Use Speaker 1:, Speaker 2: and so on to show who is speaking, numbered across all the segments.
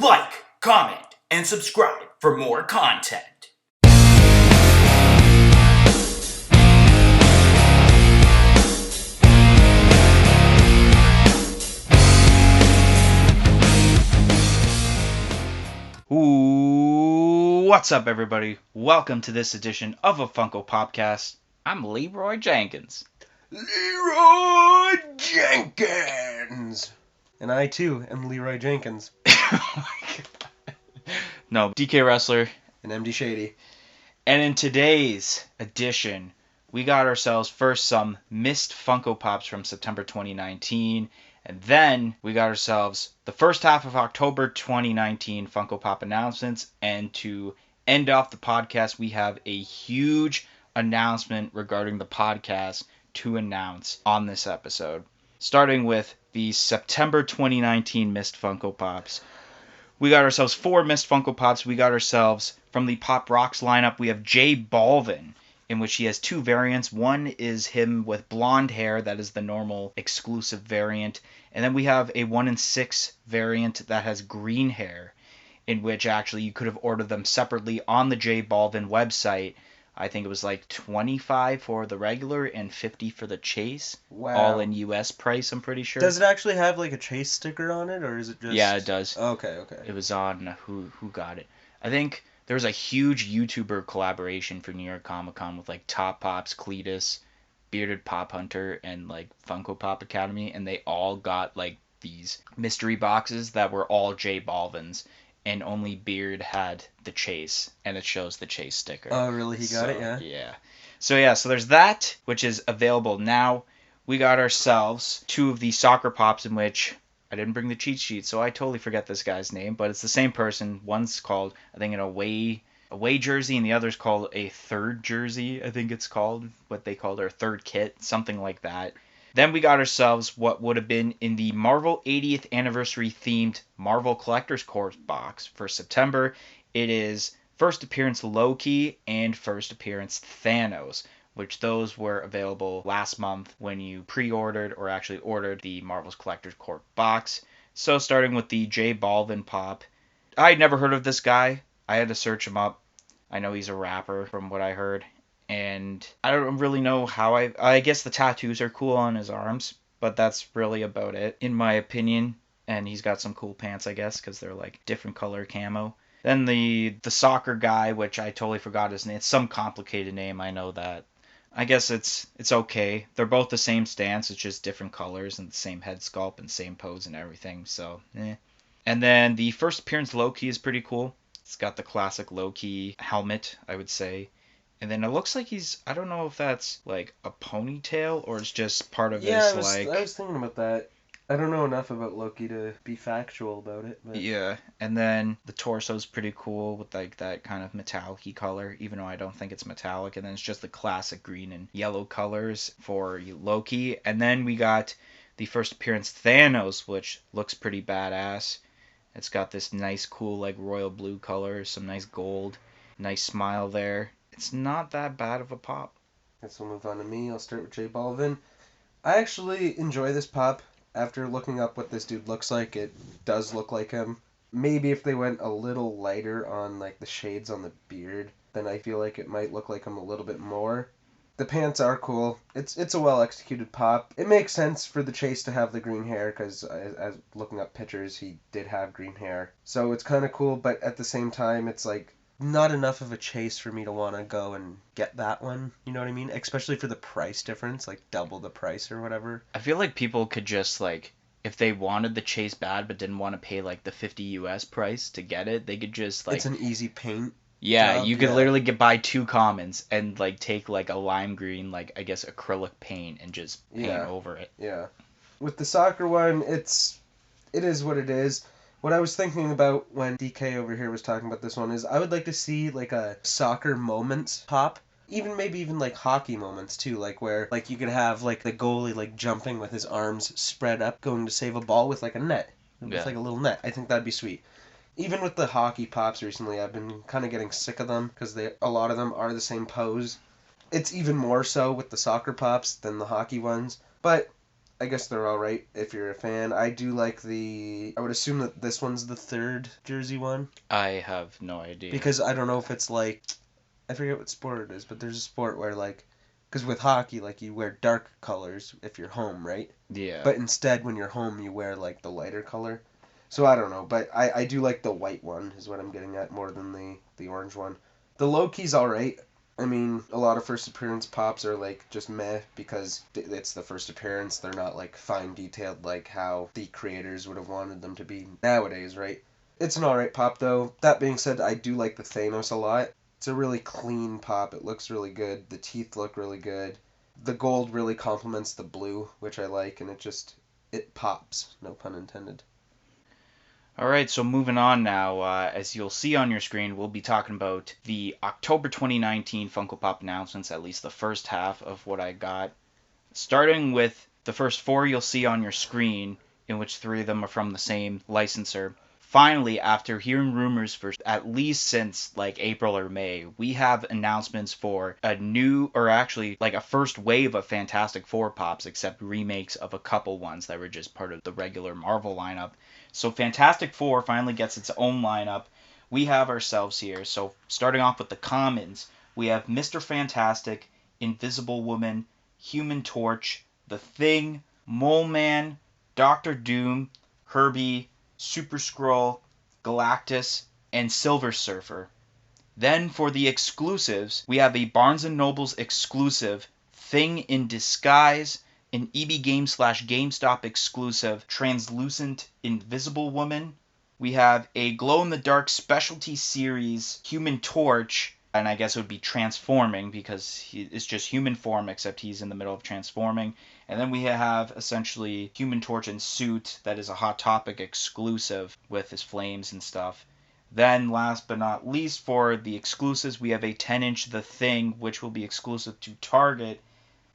Speaker 1: Like, comment, and subscribe for more content.
Speaker 2: Ooh, what's up, everybody? Welcome to this edition of A Funko POPcast. I'm Leroy Jenkins.
Speaker 3: Leroy Jenkins! And I, too, am Leroy Jenkins.
Speaker 2: Oh my God. No, DK Wrestler.
Speaker 3: And MD Shady.
Speaker 2: And in today's edition, we got ourselves first some missed Funko Pops from September 2019. And then we got ourselves the first half of October 2019 Funko Pop announcements. And to end off the podcast, we have a huge announcement regarding the podcast to announce on this episode. Starting with the September 2019 missed Funko Pops. We got ourselves 4 missed Funko Pops. We got ourselves, from the Pop Rocks lineup, we have J Balvin, in which he has 2 variants. One is him with blonde hair, that is the normal exclusive variant. And then we have a 1 in 6 variant that has green hair, in which actually you could have ordered them separately on the J Balvin website. I think it was like $25 for the regular and $50 for the chase.
Speaker 3: Wow.
Speaker 2: All in US price, I'm pretty sure.
Speaker 3: Does it actually have like a Chase sticker on it, or is it just...
Speaker 2: Yeah, it does.
Speaker 3: Okay.
Speaker 2: It was on who got it. I think there was a huge YouTuber collaboration for New York Comic Con with like Top Pops, Cletus, Bearded Pop Hunter, and like Funko Pop Academy, and they all got like these mystery boxes that were all J Balvin's, and only Beard had the Chase, and it shows the Chase sticker.
Speaker 3: Oh, really? He got it, yeah?
Speaker 2: Yeah. So there's that, which is available now. We got ourselves 2 of the soccer pops, in which I didn't bring the cheat sheet, so I totally forget this guy's name, but it's the same person. One's called, I think, an away jersey, and the other's called a third jersey, I think it's called, what they called our third kit, something like that. Then we got ourselves what would have been in the Marvel 80th anniversary themed Marvel Collector's Corps box for September. It is first appearance Loki and first appearance Thanos, which those were available last month when you pre-ordered or actually ordered the Marvel's Collector's Corps box. So starting with the J Balvin pop, I had never heard of this guy. I had to search him up. I know he's a rapper from what I heard. And I don't really know how I guess the tattoos are cool on his arms, but that's really about it, in my opinion. And he's got some cool pants, I guess, because they're like different color camo. Then the soccer guy, which I totally forgot his name. It's some complicated name, I know that. I guess it's okay. They're both the same stance, it's just different colors and the same head sculpt and same pose and everything, so And then the first appearance Loki is pretty cool. It's got the classic Loki helmet, I would say. And then it looks like I don't know if that's like a ponytail or it's just part of his like...
Speaker 3: I was thinking about that. I don't know enough about Loki to be factual about it. But...
Speaker 2: Yeah, and then the torso's pretty cool with like that kind of metallic-y color, even though I don't think it's metallic. And then it's just the classic green and yellow colors for Loki. And then we got the first appearance Thanos, which looks pretty badass. It's got this nice, cool, like royal blue color, some nice gold, nice smile there. It's not that bad of a pop.
Speaker 3: Guess we'll move on to me. I'll start with J Balvin. I actually enjoy this pop. After looking up what this dude looks like, it does look like him. Maybe if they went a little lighter on like the shades on the beard, then I feel like it might look like him a little bit more. The pants are cool. It's a well executed pop. It makes sense for the Chase to have the green hair because as looking up pictures, he did have green hair. So it's kind of cool, but at the same time, it's like not enough of a Chase for me to want to go and get that one, you know what I mean? Especially for the price difference, like double the price or whatever.
Speaker 2: I feel like people could just like, if they wanted the Chase bad but didn't want to pay like the $50 US price to get it, they could just like...
Speaker 3: It's an easy paint.
Speaker 2: Yeah,
Speaker 3: job,
Speaker 2: you could literally buy 2 commons and like take like a lime green, like I guess acrylic paint and just paint over it.
Speaker 3: Yeah. With the soccer one, it is what it is. What I was thinking about when DK over here was talking about this one is I would like to see like a soccer moments pop. Maybe even like hockey moments too, like where like you could have like the goalie like jumping with his arms spread up going to save a ball with like a net. With like a little net. I think that'd be sweet. Even with the hockey pops recently, I've been kind of getting sick of them because a lot of them are the same pose. It's even more so with the soccer pops than the hockey ones. But I guess they're alright if you're a fan. I do like I would assume that this one's the third jersey one.
Speaker 2: I have no idea.
Speaker 3: Because I don't know if it's like, I forget what sport it is, but there's a sport where like, because with hockey, like you wear dark colors if you're home, right?
Speaker 2: Yeah.
Speaker 3: But instead when you're home you wear like the lighter color. So I don't know, but I do like the white one is what I'm getting at more than the orange one. The low key's alright. I mean, a lot of first appearance pops are like just meh because it's the first appearance. They're not like fine detailed like how the creators would have wanted them to be nowadays, right? It's an alright pop though. That being said, I do like the Thanos a lot. It's a really clean pop. It looks really good. The teeth look really good. The gold really complements the blue, which I like, and it pops. No pun intended.
Speaker 2: All right, so moving on now, as you'll see on your screen, we'll be talking about the October 2019 Funko Pop announcements, at least the first half of what I got. Starting with the first 4 you'll see on your screen, in which 3 of them are from the same licensor. Finally, after hearing rumors for at least since like April or May, we have announcements for a new, or actually like a first wave of Fantastic Four pops, except remakes of a couple ones that were just part of the regular Marvel lineup. So Fantastic Four finally gets its own lineup. We have ourselves here. So starting off with the commons, we have Mr. Fantastic, Invisible Woman, Human Torch, The Thing, Mole Man, Doctor Doom, Herbie, Super Skrull, Galactus, and Silver Surfer. Then for the exclusives, we have a Barnes & Noble's exclusive Thing in Disguise, an EB Games / GameStop exclusive Translucent Invisible Woman. We have a glow-in-the-dark specialty series Human Torch, and I guess it would be transforming because it's just human form except he's in the middle of transforming. And then we have essentially Human Torch in suit that is a Hot Topic exclusive with his flames and stuff. Then last but not least for the exclusives, we have a 10-inch The Thing, which will be exclusive to Target.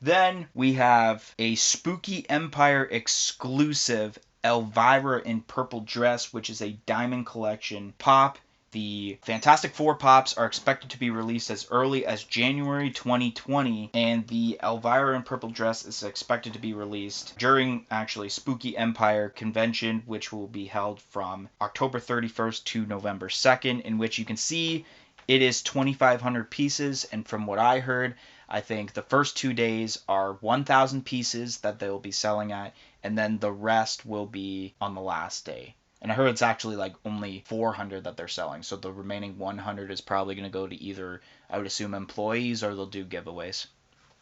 Speaker 2: Then we have a Spooky Empire exclusive Elvira in purple dress, which is a Diamond Collection pop. The Fantastic Four pops are expected to be released as early as January 2020, and the Elvira in purple dress is expected to be released during actually Spooky Empire convention, which will be held from October 31st to November 2nd, in which you can see it is 2,500 pieces, and from what I heard, I think the first 2 days are 1,000 pieces that they'll be selling at, and then the rest will be on the last day. And I heard it's actually like only 400 that they're selling, so the remaining 100 is probably going to go to either, I would assume, employees or they'll do giveaways.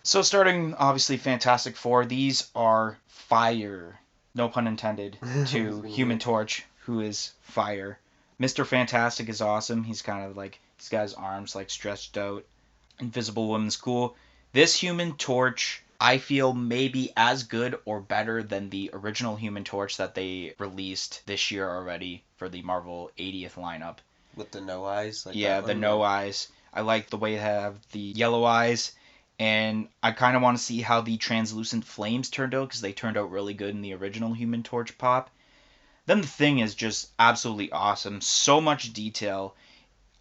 Speaker 2: So starting, obviously, Fantastic Four, these are fire, no pun intended, to Human Torch, who is fire. Mr. Fantastic is awesome. He's kind of like, he's got his arms like stretched out. Invisible Woman's cool. This Human Torch, I feel maybe as good or better than the original Human Torch that they released this year already for the Marvel 80th lineup.
Speaker 3: With the no eyes? Like
Speaker 2: yeah, the no eyes. I like the way they have the yellow eyes, and I kind of want to see how the translucent flames turned out, because they turned out really good in the original Human Torch pop. Then the Thing is just absolutely awesome. So much detail.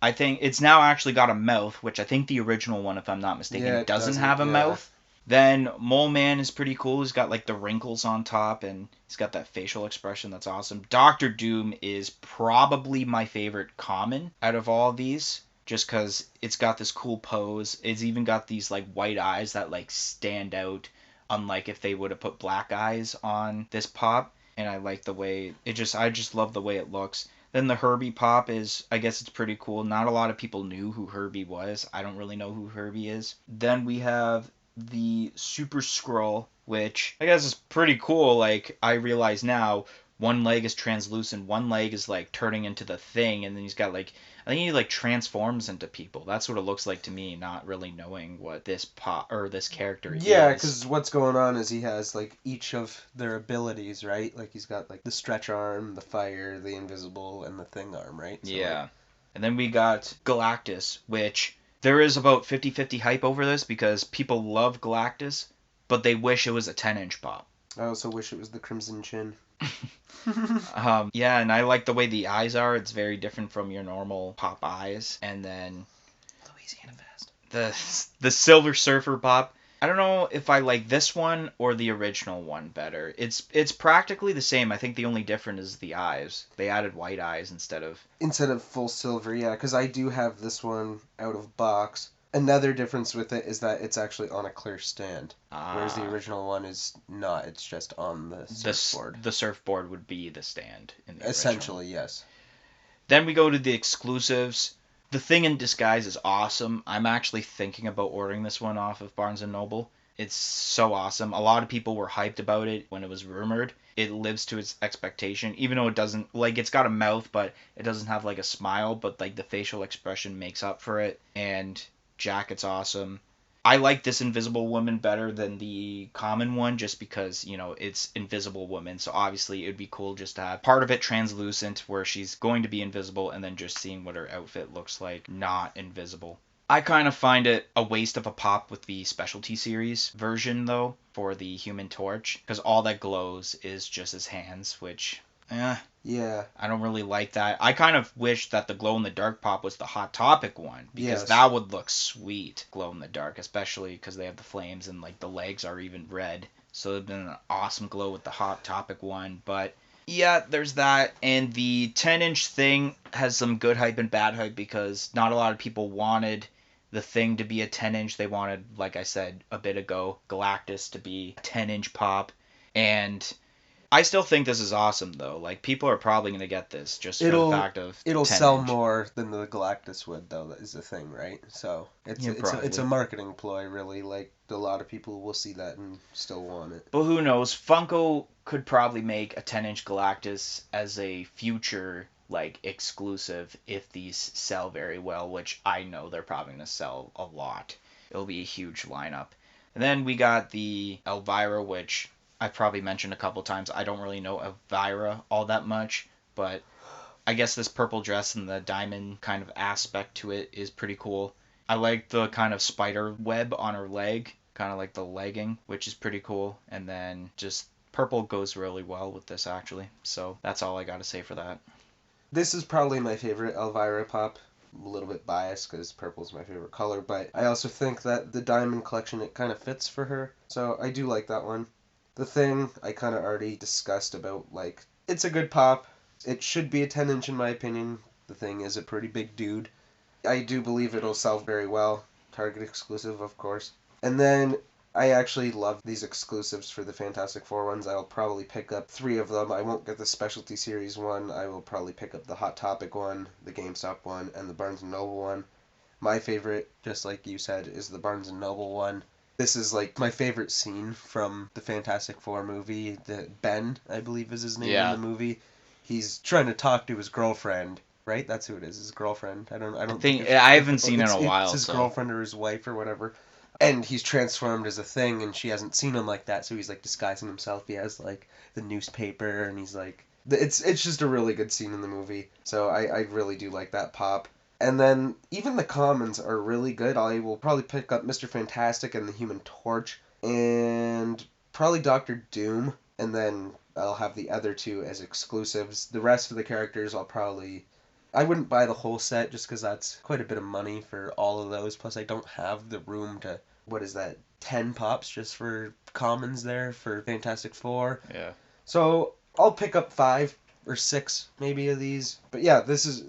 Speaker 2: I think it's now actually got a mouth, which I think the original one, if I'm not mistaken, doesn't have a mouth. Then Mole Man is pretty cool. He's got like the wrinkles on top, and he's got that facial expression that's awesome. Doctor Doom is probably my favorite common out of all of these, just because it's got this cool pose. It's even got these like white eyes that like stand out, unlike if they would have put black eyes on this pop. And I like the way I just love the way it looks. Then the Herbie pop is, I guess it's pretty cool. Not a lot of people knew who Herbie was. I don't really know who Herbie is. Then we have the Super Skrull, which I guess is pretty cool. Like, I realize now, one leg is translucent, one leg is like turning into the Thing, and then he's got like, I think he like transforms into people. That's what it looks like to me, not really knowing what this pop or this character is.
Speaker 3: Yeah, because what's going on is he has like each of their abilities, right? Like he's got like the stretch arm, the fire, the invisible, and the Thing arm, right? So,
Speaker 2: yeah.
Speaker 3: Like,
Speaker 2: and then we got Galactus, which there is about 50-50 hype over this because people love Galactus, but they wish it was a 10-inch pop.
Speaker 3: I also wish it was the Crimson Chin.
Speaker 2: Yeah, and I like the way the eyes are. It's very different from your normal pop eyes. And then
Speaker 3: Louisiana Fast.
Speaker 2: the Silver Surfer pop. I don't know if I like this one or the original one better. It's practically the same. I think the only difference is the eyes. They added white eyes instead of...
Speaker 3: Instead of full silver, yeah, because I do have this one out of box. Another difference with it is that it's actually on a clear stand, whereas the original one is not. It's just on the surfboard.
Speaker 2: The surfboard would be the stand in the
Speaker 3: Essentially,
Speaker 2: original.
Speaker 3: yes.
Speaker 2: Then we go to the exclusives. The Thing in Disguise is awesome. I'm actually thinking about ordering this one off of Barnes & Noble. It's so awesome. A lot of people were hyped about it when it was rumored. It lives to its expectation, even though it doesn't, like, it's got a mouth, but it doesn't have, like, a smile, but, like, the facial expression makes up for it, and jacket's awesome. I like this Invisible Woman better than the common one just because, you know, it's Invisible Woman. So obviously it would be cool just to have part of it translucent where she's going to be invisible and then just seeing what her outfit looks like, not invisible. I kind of find it a waste of a pop with the specialty series version, though, for the Human Torch, because all that glows is just his hands, which...
Speaker 3: Yeah.
Speaker 2: I don't really like that. I kind of wish that the glow-in-the-dark pop was the Hot Topic one, because
Speaker 3: Yes.
Speaker 2: that would look sweet, glow-in-the-dark, especially because they have the flames and, like, the legs are even red. So it would have been an awesome glow with the Hot Topic one, but... yeah, there's that, and the 10-inch thing has some good hype and bad hype because not a lot of people wanted the thing to be a 10-inch. They wanted, like I said a bit ago, Galactus to be a 10-inch pop, and... I still think this is awesome, though. Like, people are probably going to get this just for the fact of
Speaker 3: It'll
Speaker 2: 10
Speaker 3: sell
Speaker 2: inch.
Speaker 3: more than the Galactus would, though. That is the thing, right? So it's a marketing ploy, really. Like, a lot of people will see that and still want it.
Speaker 2: But who knows? Funko could probably make a 10-inch Galactus as a future, like, exclusive if these sell very well, which I know they're probably going to sell a lot. It'll be a huge lineup. And then we got the Elvira, which... I've probably mentioned a couple times. I don't really know Elvira all that much, but I guess this purple dress and the diamond kind of aspect to it is pretty cool. I like the kind of spider web on her leg, kind of like the legging, which is pretty cool. And then just purple goes really well with this, actually. So that's all I got to say for that.
Speaker 3: This is probably my favorite Elvira pop. I'm a little bit biased because purple's my favorite color, but I also think that the diamond collection, it kind of fits for her. So I do like that one. The Thing, I kind of already discussed about, like, it's a good pop. It should be a 10-inch in my opinion. The Thing is a pretty big dude. I do believe it'll sell very well. Target exclusive, of course. And then I actually love these exclusives for the Fantastic Four ones. I'll probably pick up 3 of them. I won't get the Specialty Series one. I will probably pick up the Hot Topic one, the GameStop one, and the Barnes & Noble one. My favorite, just like you said, is the Barnes & Noble one. This is, like, my favorite scene from the Fantastic Four movie. Ben, I believe is his name in the movie. He's trying to talk to his girlfriend, right? That's who it is, his girlfriend. I don't think
Speaker 2: I haven't seen it in a while.
Speaker 3: It's his girlfriend or his wife or whatever. And he's transformed as a thing, and she hasn't seen him like that, so he's, like, disguising himself. He has, like, the newspaper, and he's, like... It's just a really good scene in the movie. So I really do like that pop. And then even the commons are really good. I will probably pick up Mr. Fantastic and the Human Torch, and probably Doctor Doom, and then I'll have the other 2 as exclusives. The rest of the characters I wouldn't buy the whole set just because that's quite a bit of money for all of those. Plus I don't have the room to, 10 pops just for commons there for Fantastic Four.
Speaker 2: Yeah.
Speaker 3: So I'll pick up 5 or 6 maybe of these. But yeah,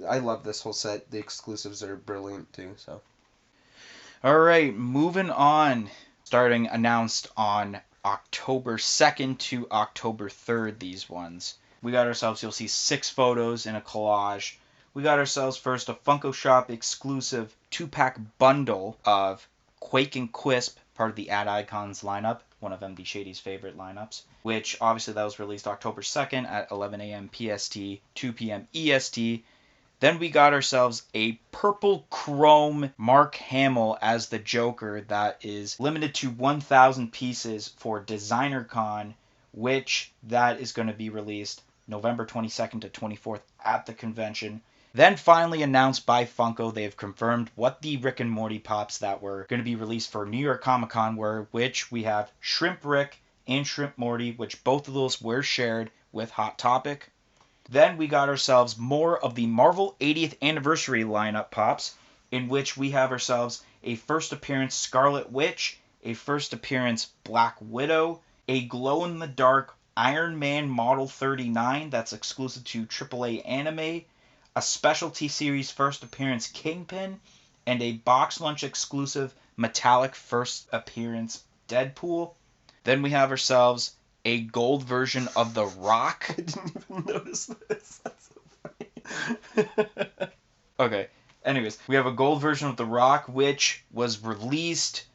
Speaker 3: I love this whole set. The exclusives are brilliant too, so.
Speaker 2: All right, moving on. Starting announced on October 2nd to October 3rd, these ones. We got ourselves, you'll see 6 photos in a collage. We got ourselves first a Funko Shop exclusive 2-pack bundle of Quake and Quisp, part of the Ad Icons lineup, one of MD Shady's favorite lineups, which obviously that was released October 2nd at 11 a.m. PST, 2 p.m. EST. Then we got ourselves a purple chrome Mark Hamill as the Joker that is limited to 1,000 pieces for Designer Con, which that is going to be released November 22nd to 24th at the convention. Then finally announced by Funko, they have confirmed what the Rick and Morty pops that were going to be released for New York Comic Con were, which we have Shrimp Rick and Shrimp Morty, which both of those were shared with Hot Topic. Then we got ourselves more of the Marvel 80th Anniversary lineup pops, in which we have ourselves a first appearance Scarlet Witch, a first appearance Black Widow, a glow-in-the-dark Iron Man Model 39 that's exclusive to AAA Anime, a specialty series first appearance Kingpin, and a box lunch exclusive metallic first appearance Deadpool. Then we have ourselves a gold version of The Rock.
Speaker 3: I didn't even notice this. That's so funny.
Speaker 2: Okay, anyways, we have a gold version of The Rock, which was released...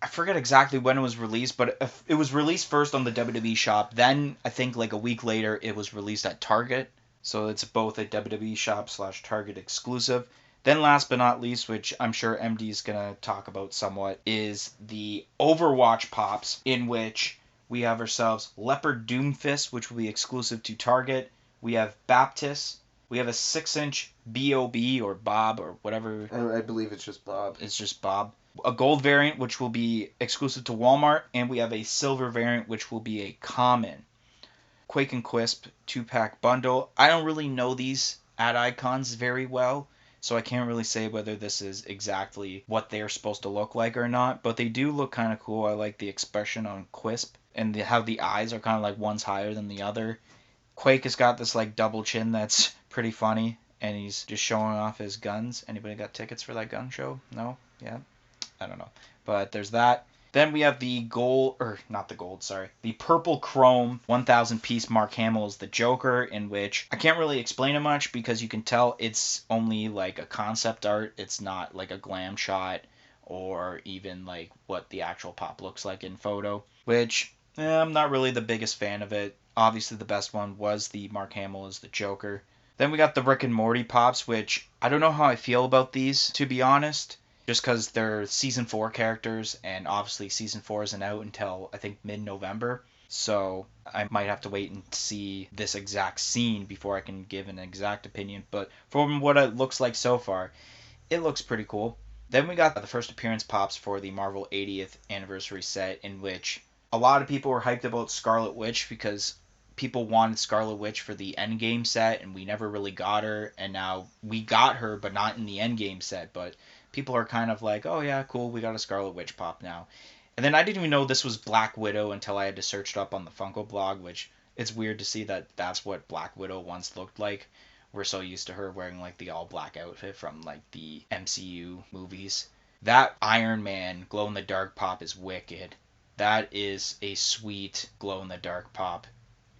Speaker 2: I forget exactly when it was released, but it was released first on the WWE shop. Then, I think like a week later, it was released at Target. So it's both a WWE shop / Target exclusive. Then last but not least, which I'm sure MD is going to talk about somewhat, is the Overwatch Pops, in which we have ourselves Leopard Doomfist, which will be exclusive to Target. We have Baptist. We have a 6-inch BOB or Bob or whatever.
Speaker 3: I believe it's just Bob.
Speaker 2: It's just Bob. A gold variant, which will be exclusive to Walmart. And we have a silver variant, which will be a common. Quake and Quisp 2-pack bundle. I don't really know these ad icons very well, so I can't really say whether this is exactly what they're supposed to look like or not, but they do look kind of cool. I like the expression on Quisp and how the eyes are kind of like one's higher than the other. Quake has got this like double chin that's pretty funny, and he's just showing off his guns. Anybody got tickets for that gun show? No? Yeah? I don't know. But there's that. Then we have the the purple chrome 1000 piece Mark Hamill as the Joker, in which I can't really explain it much because you can tell it's only like a concept art. It's not like a glam shot or even like what the actual pop looks like in photo, which I'm not really the biggest fan of it. Obviously the best one was the Mark Hamill as the Joker. Then we got the Rick and Morty Pops, which I don't know how I feel about these, to be honest. Just because they're Season 4 characters, and obviously Season 4 isn't out until, I think, mid-November. So I might have to wait and see this exact scene before I can give an exact opinion. But from what it looks like so far, it looks pretty cool. Then we got the first appearance pops for the Marvel 80th anniversary set, in which a lot of people were hyped about Scarlet Witch because people wanted Scarlet Witch for the Endgame set, and we never really got her. And now we got her, but not in the Endgame set, but... people are kind of like, oh yeah, cool, we got a Scarlet Witch pop now. And then I didn't even know this was Black Widow until I had to search it up on the Funko blog, which it's weird to see that that's what Black Widow once looked like. We're so used to her wearing like the all black outfit from like the MCU movies. That Iron Man glow-in-the-dark pop is wicked. That is a sweet glow-in-the-dark pop.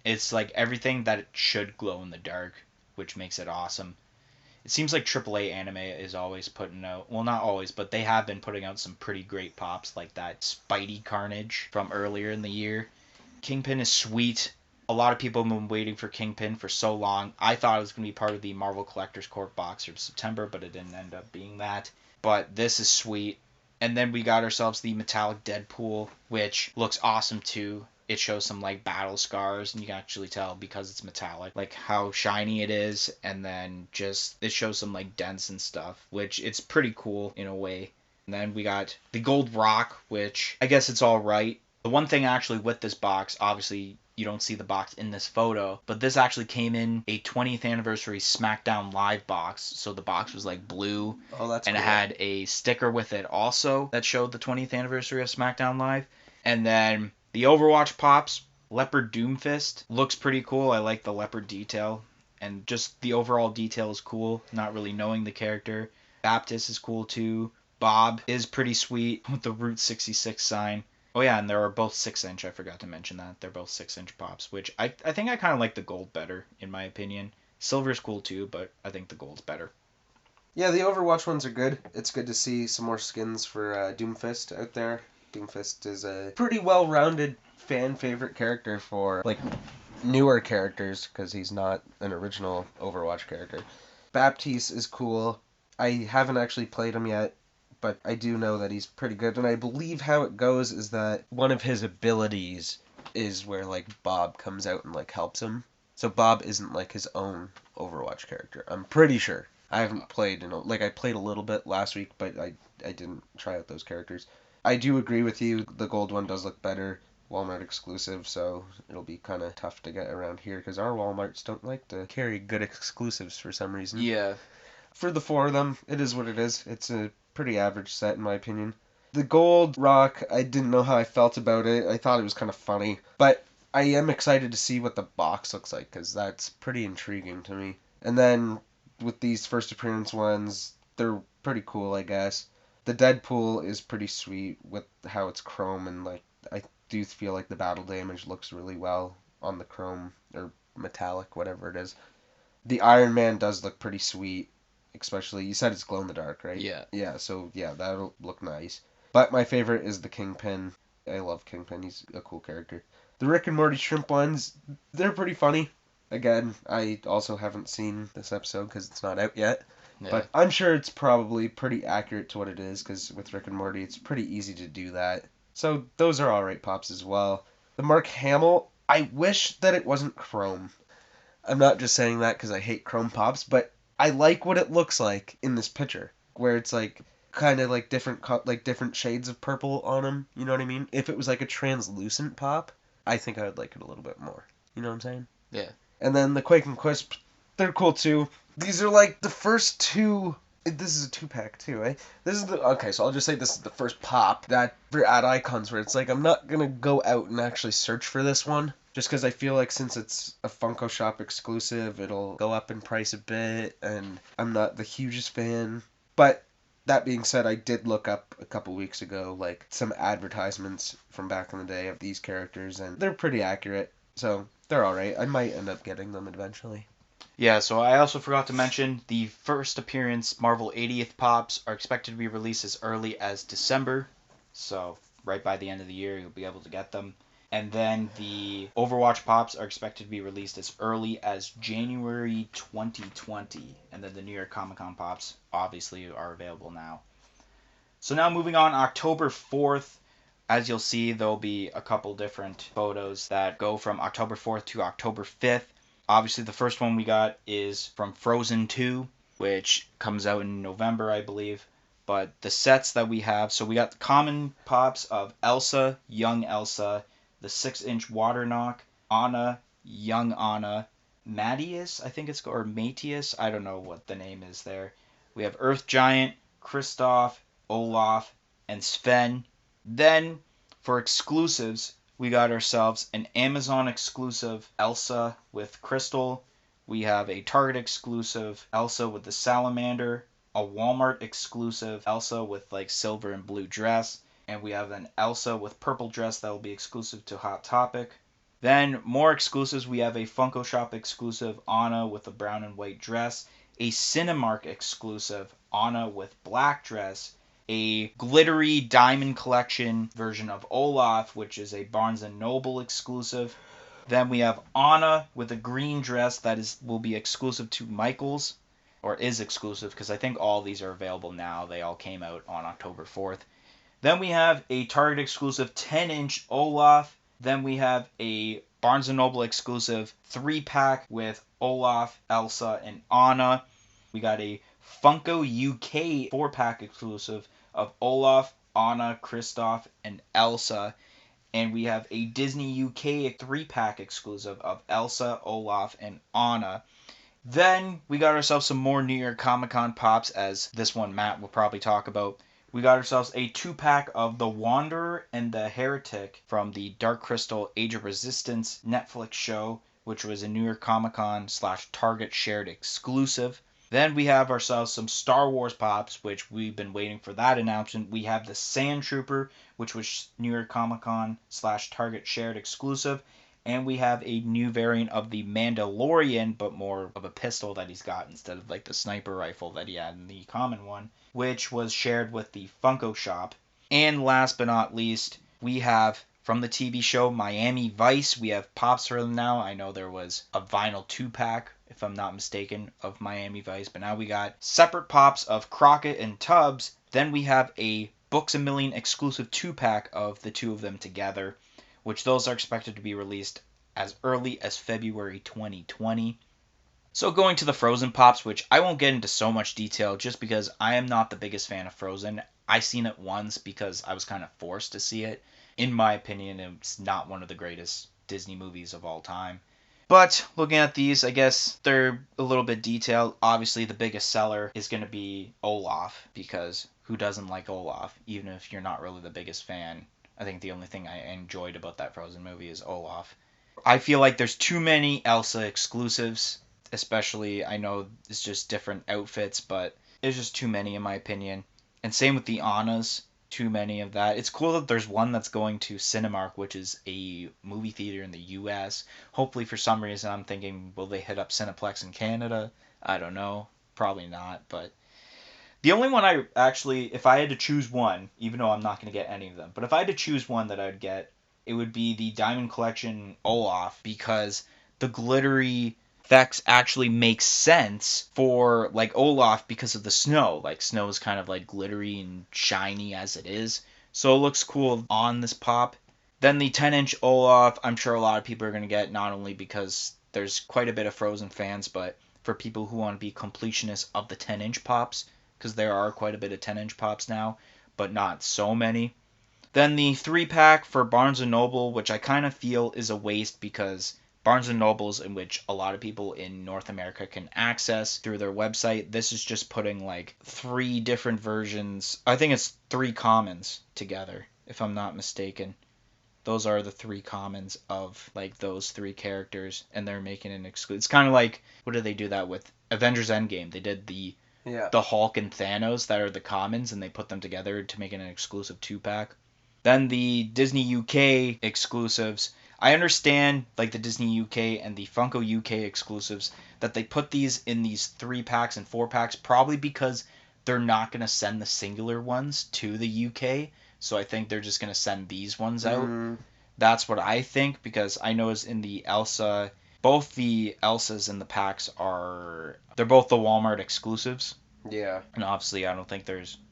Speaker 2: It's like everything that it should glow in the dark, which makes it awesome. It seems like AAA Anime is always putting out, well, not always, but they have been putting out some pretty great pops, like that Spidey Carnage from earlier in the year. Kingpin is sweet. A lot of people have been waiting for Kingpin for so long. I thought it was going to be part of the Marvel Collector's Corp box of September, but it didn't end up being that. But this is sweet. And then we got ourselves the metallic Deadpool, which looks awesome too. It shows some like battle scars, and you can actually tell because it's metallic, like how shiny it is, and then just it shows some like dents and stuff, which it's pretty cool in a way. And then we got the Gold Rock, which I guess it's all right. The one thing actually with this box, obviously you don't see the box in this photo, but this actually came in a 20th anniversary SmackDown Live box, so the box was like blue.
Speaker 3: Oh, that's
Speaker 2: and
Speaker 3: cool.
Speaker 2: It had a sticker with it also that showed the 20th anniversary of SmackDown Live. And then the Overwatch Pops, Leopard Doomfist, looks pretty cool. I like the leopard detail, and just the overall detail is cool, not really knowing the character. Baptist is cool too. Bob is pretty sweet with the Route 66 sign. Oh yeah, and they're both 6-inch, I forgot to mention that. They're both 6-inch pops, which I think I kind of like the gold better, in my opinion. Silver's cool too, but I think the gold's better.
Speaker 3: Yeah, the Overwatch ones are good. It's good to see some more skins for Doomfist out there. Doomfist is a pretty well-rounded fan favorite character for like newer characters because he's not an original Overwatch character. Baptiste is cool. I haven't actually played him yet, but I do know that he's pretty good, and I believe how it goes is that one of his abilities is where like Bob comes out and like helps him. So Bob isn't like his own Overwatch character. I'm pretty sure. I haven't played I played a little bit last week, but I didn't try out those characters. I do agree with you. The gold one does look better. Walmart exclusive, so it'll be kind of tough to get around here because our Walmarts don't like to carry good exclusives for some reason.
Speaker 2: Yeah.
Speaker 3: For the four of them, it is what it is. It's a pretty average set in my opinion. The gold rock, I didn't know how I felt about it. I thought it was kind of funny. But I am excited to see what the box looks like, because that's pretty intriguing to me. And then with these first appearance ones, they're pretty cool, I guess. The Deadpool is pretty sweet with how it's chrome, and like I do feel like the battle damage looks really well on the chrome or metallic, whatever it is. The Iron Man does look pretty sweet, especially you said it's glow in the dark, right?
Speaker 2: Yeah.
Speaker 3: Yeah, so yeah, that'll look nice. But my favorite is the Kingpin. I love Kingpin. He's a cool character. The Rick and Morty shrimp ones, they're pretty funny. Again, I also haven't seen this episode because it's not out yet.
Speaker 2: Yeah.
Speaker 3: But I'm sure it's probably pretty accurate to what it is, because with Rick and Morty, it's pretty easy to do that. So those are alright pops as well. The Mark Hamill, I wish that it wasn't chrome. I'm not just saying that because I hate chrome pops, but I like what it looks like in this picture, where it's like kind of like different shades of purple on them. You know what I mean? If it was like a translucent pop, I think I would like it a little bit more. You know what I'm saying?
Speaker 2: Yeah.
Speaker 3: And then the Quake and Quisp, they're cool too. These are like the first two. This is a 2-pack too, eh? This is the okay. So I'll just say this is the first pop that for Ad Icons, where it's like I'm not gonna go out and actually search for this one, just because I feel like since it's a Funko Shop exclusive, it'll go up in price a bit, and I'm not the hugest fan. But that being said, I did look up a couple weeks ago like some advertisements from back in the day of these characters, and they're pretty accurate. So they're alright. I might end up getting them eventually.
Speaker 2: Yeah, so I also forgot to mention the first appearance Marvel 80th Pops are expected to be released as early as December. So right by the end of the year, you'll be able to get them. And then the Overwatch Pops are expected to be released as early as January 2020. And then the New York Comic Con Pops obviously are available now. So now moving on, October 4th. As you'll see, there'll be a couple different photos that go from October 4th to October 5th. Obviously, the first one we got is from Frozen 2, which comes out in November, I believe. But the sets that we have, so we got the common pops of Elsa, young Elsa, the 6-inch water knock, Anna, young Anna, Mattias, I think it's called, or Matias, I don't know what the name is there. We have Earth Giant, Kristoff, Olaf, and Sven. Then, for exclusives, we got ourselves an Amazon exclusive Elsa with Crystal. We have a Target exclusive Elsa with the salamander. A Walmart exclusive Elsa with like silver and blue dress. And we have an Elsa with purple dress that will be exclusive to Hot Topic. Then, more exclusives, we have a Funko Shop exclusive Anna with a brown and white dress. A Cinemark exclusive Anna with black dress. A glittery diamond collection version of Olaf, which is a Barnes & Noble exclusive. Then we have Anna with a green dress that will be exclusive to Michaels, or is exclusive, because I think all these are available now. They all came out on October 4th. Then we have a Target exclusive 10-inch Olaf. Then we have a Barnes & Noble exclusive 3-pack with Olaf, Elsa, and Anna. We got a Funko UK 4-pack exclusive of Olaf, Anna, Kristoff, and Elsa. And we have a Disney UK 3-pack exclusive of Elsa, Olaf, and Anna. Then we got ourselves some more New York Comic Con pops, as this one Matt will probably talk about. We got ourselves a 2-pack of The Wanderer and the Heretic from the Dark Crystal Age of Resistance Netflix show, which was a New York Comic Con / Target shared exclusive. Then we have ourselves some Star Wars pops, which we've been waiting for that announcement. We have the Sand Trooper, which was New York Comic Con / Target shared exclusive. And we have a new variant of the Mandalorian, but more of a pistol that he's got instead of like the sniper rifle that he had in the common one, which was shared with the Funko Shop. And last but not least, we have from the TV show Miami Vice. We have pops for them now. I know there was a vinyl 2-pack, if I'm not mistaken, of Miami Vice, but now we got separate pops of Crockett and Tubbs. Then we have a Books A Million exclusive 2-pack of the two of them together, which those are expected to be released as early as February 2020. So going to the Frozen Pops, which I won't get into so much detail just because I am not the biggest fan of Frozen. I seen it once because I was kind of forced to see it. In my opinion, it's not one of the greatest Disney movies of all time. But looking at these, I guess they're a little bit detailed. Obviously, the biggest seller is going to be Olaf, because who doesn't like Olaf, even if you're not really the biggest fan. I think the only thing I enjoyed about that Frozen movie is Olaf. I feel like there's too many Elsa exclusives, especially I know it's just different outfits, but there's just too many in my opinion. And same with the Annas, too many of that. It's cool that there's one that's going to Cinemark, which is a movie theater in the US. Hopefully for some reason I'm thinking, will they hit up Cineplex in Canada? I don't know. Probably not, but the only one I actually, if I had to choose one, even though I'm not going to get any of them, but if I had to choose one that I would get, it would be the Diamond Collection Olaf, because the glittery effects actually make sense for like Olaf because of the snow. Like snow is kind of like glittery and shiny as it is, so it looks cool on this pop. Then the 10-inch Olaf, I'm sure a lot of people are going to get, not only because there's quite a bit of Frozen fans, but for people who want to be completionists of the 10-inch pops, because there are quite a bit of 10-inch pops now, but not so many. Then the 3-pack for Barnes & Noble, which I kind of feel is a waste because Barnes & Noble's, in which a lot of people in North America can access through their website, this is just putting like 3 different versions. I think it's 3 commons together, if I'm not mistaken. Those are the 3 commons of like those 3 characters, and they're making an exclusive. It's kind of like, what did they do that with? Avengers Endgame. They did the Hulk and Thanos that are the commons, and they put them together to make it an exclusive 2-pack. Then the Disney UK exclusives. I understand like the Disney UK and the Funko UK exclusives that they put these in these 3-packs and 4-packs probably because they're not going to send the singular ones to the UK. So I think they're just going to send these ones out. That's what I think, because I know is in the Elsa, both the Elsas in the packs they're both the Walmart exclusives.
Speaker 3: Yeah.
Speaker 2: And obviously I don't think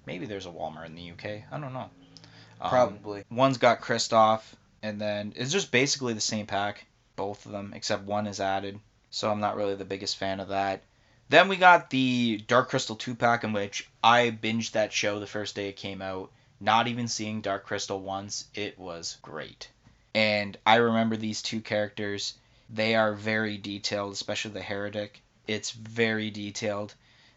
Speaker 2: maybe there's a Walmart in the UK. I don't know.
Speaker 3: Probably.
Speaker 2: One's got Kristoff, and then it's just basically the same pack, both of them, except one is added. So I'm not really the biggest fan of that. Then we got the Dark Crystal 2-pack, in which I binged that show the first day it came out, not even seeing Dark Crystal once. It was great. And I remember these 2 characters. They are very detailed, especially the Heretic. It's very detailed,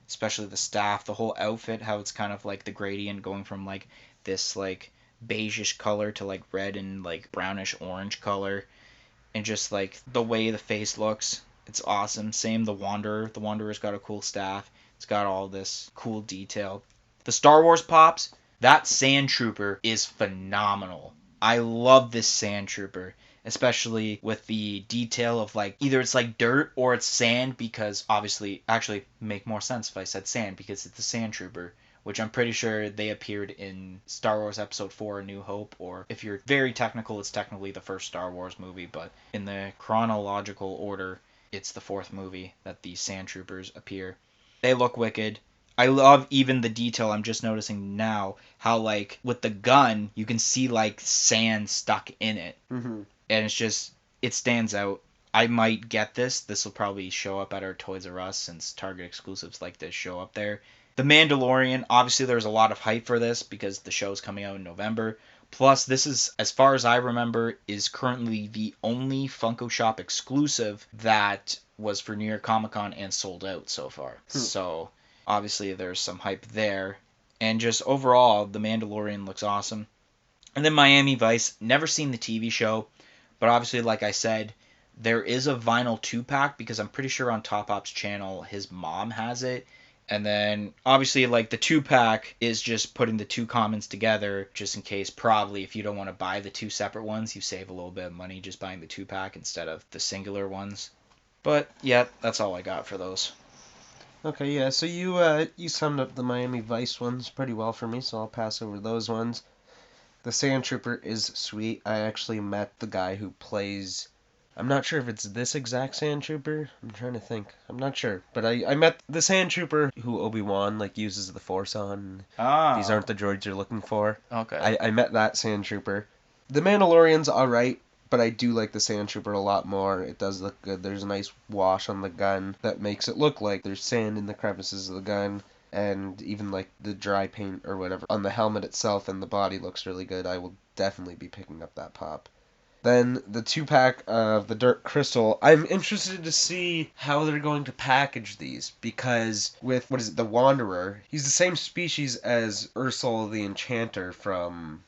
Speaker 2: especially the staff, the whole outfit, how it's kind of like the gradient going from like this like beigeish color to like red and like brownish orange color, and just like the way the face looks. It's awesome. Same the Wanderer. The Wanderer's got a cool staff. It's got all this cool detail. The Star Wars pops, that Sand Trooper is phenomenal. I love this Sand Trooper, especially with the detail of like either it's like dirt or it's sand, because obviously actually make more sense if I said sand because it's the Sand Trooper, which I'm pretty sure they appeared in Star Wars Episode 4 A New Hope, or if you're very technical, it's technically the first Star Wars movie, but in the chronological order, it's the 4th movie that the Sand Troopers appear. They look wicked. I love even the detail I'm just noticing now, how like with the gun, you can see like sand stuck in it.
Speaker 3: Mm-hmm.
Speaker 2: And it's just, it stands out. I might get this. This will probably show up at our Toys R Us since Target exclusives like this show up there. The Mandalorian, obviously there's a lot of hype for this because the show's coming out in November. Plus, this is, as far as I remember, is currently the only Funko Shop exclusive that was for New York Comic Con and sold out so far. So, obviously there's some hype there. And just overall, The Mandalorian looks awesome. And then Miami Vice, never seen the TV show, but obviously, like I said, there is a vinyl 2-pack because I'm pretty sure on Top Op's channel, his mom has it. And then, obviously, like, the 2-pack is just putting the 2 commons together, just in case, probably, if you don't want to buy the 2 separate ones, you save a little bit of money just buying the 2-pack instead of the singular ones. But, yeah, that's all I got for those.
Speaker 3: Okay, yeah, so you summed up the Miami Vice ones pretty well for me, so I'll pass over those ones. The Sand Trooper is sweet. I actually met the guy who plays... I'm not sure if it's this exact Sand Trooper. I'm trying to think. I'm not sure. But I met the Sand Trooper who Obi-Wan like uses the Force on.
Speaker 2: Ah.
Speaker 3: These aren't the droids you're looking for.
Speaker 2: Okay.
Speaker 3: I met that Sand Trooper. The Mandalorian's alright, but I do like the Sand Trooper a lot more. It does look good. There's a nice wash on the gun that makes it look like there's sand in the crevices of the gun. And even like the dry paint or whatever on the helmet itself and the body looks really good. I will definitely be picking up that pop. Then the 2-pack of the Dark Crystal. I'm interested to see how they're going to package these, because with, what is it, the Wanderer, he's the same species as Ursula the Enchanter from...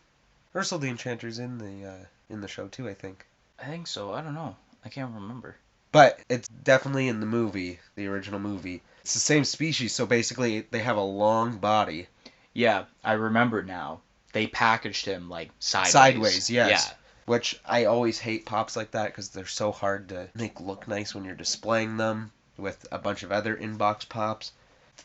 Speaker 3: Ursula the Enchanter's in the show too, I think.
Speaker 2: I think so. I don't know. I can't remember.
Speaker 3: But it's definitely in the movie, the original movie. It's the same species, so basically they have a long body.
Speaker 2: Yeah, I remember now. They packaged him like sideways.
Speaker 3: Sideways, yes.
Speaker 2: Yeah.
Speaker 3: Which I always hate pops like that because they're so hard to make look nice when you're displaying them with a bunch of other inbox pops.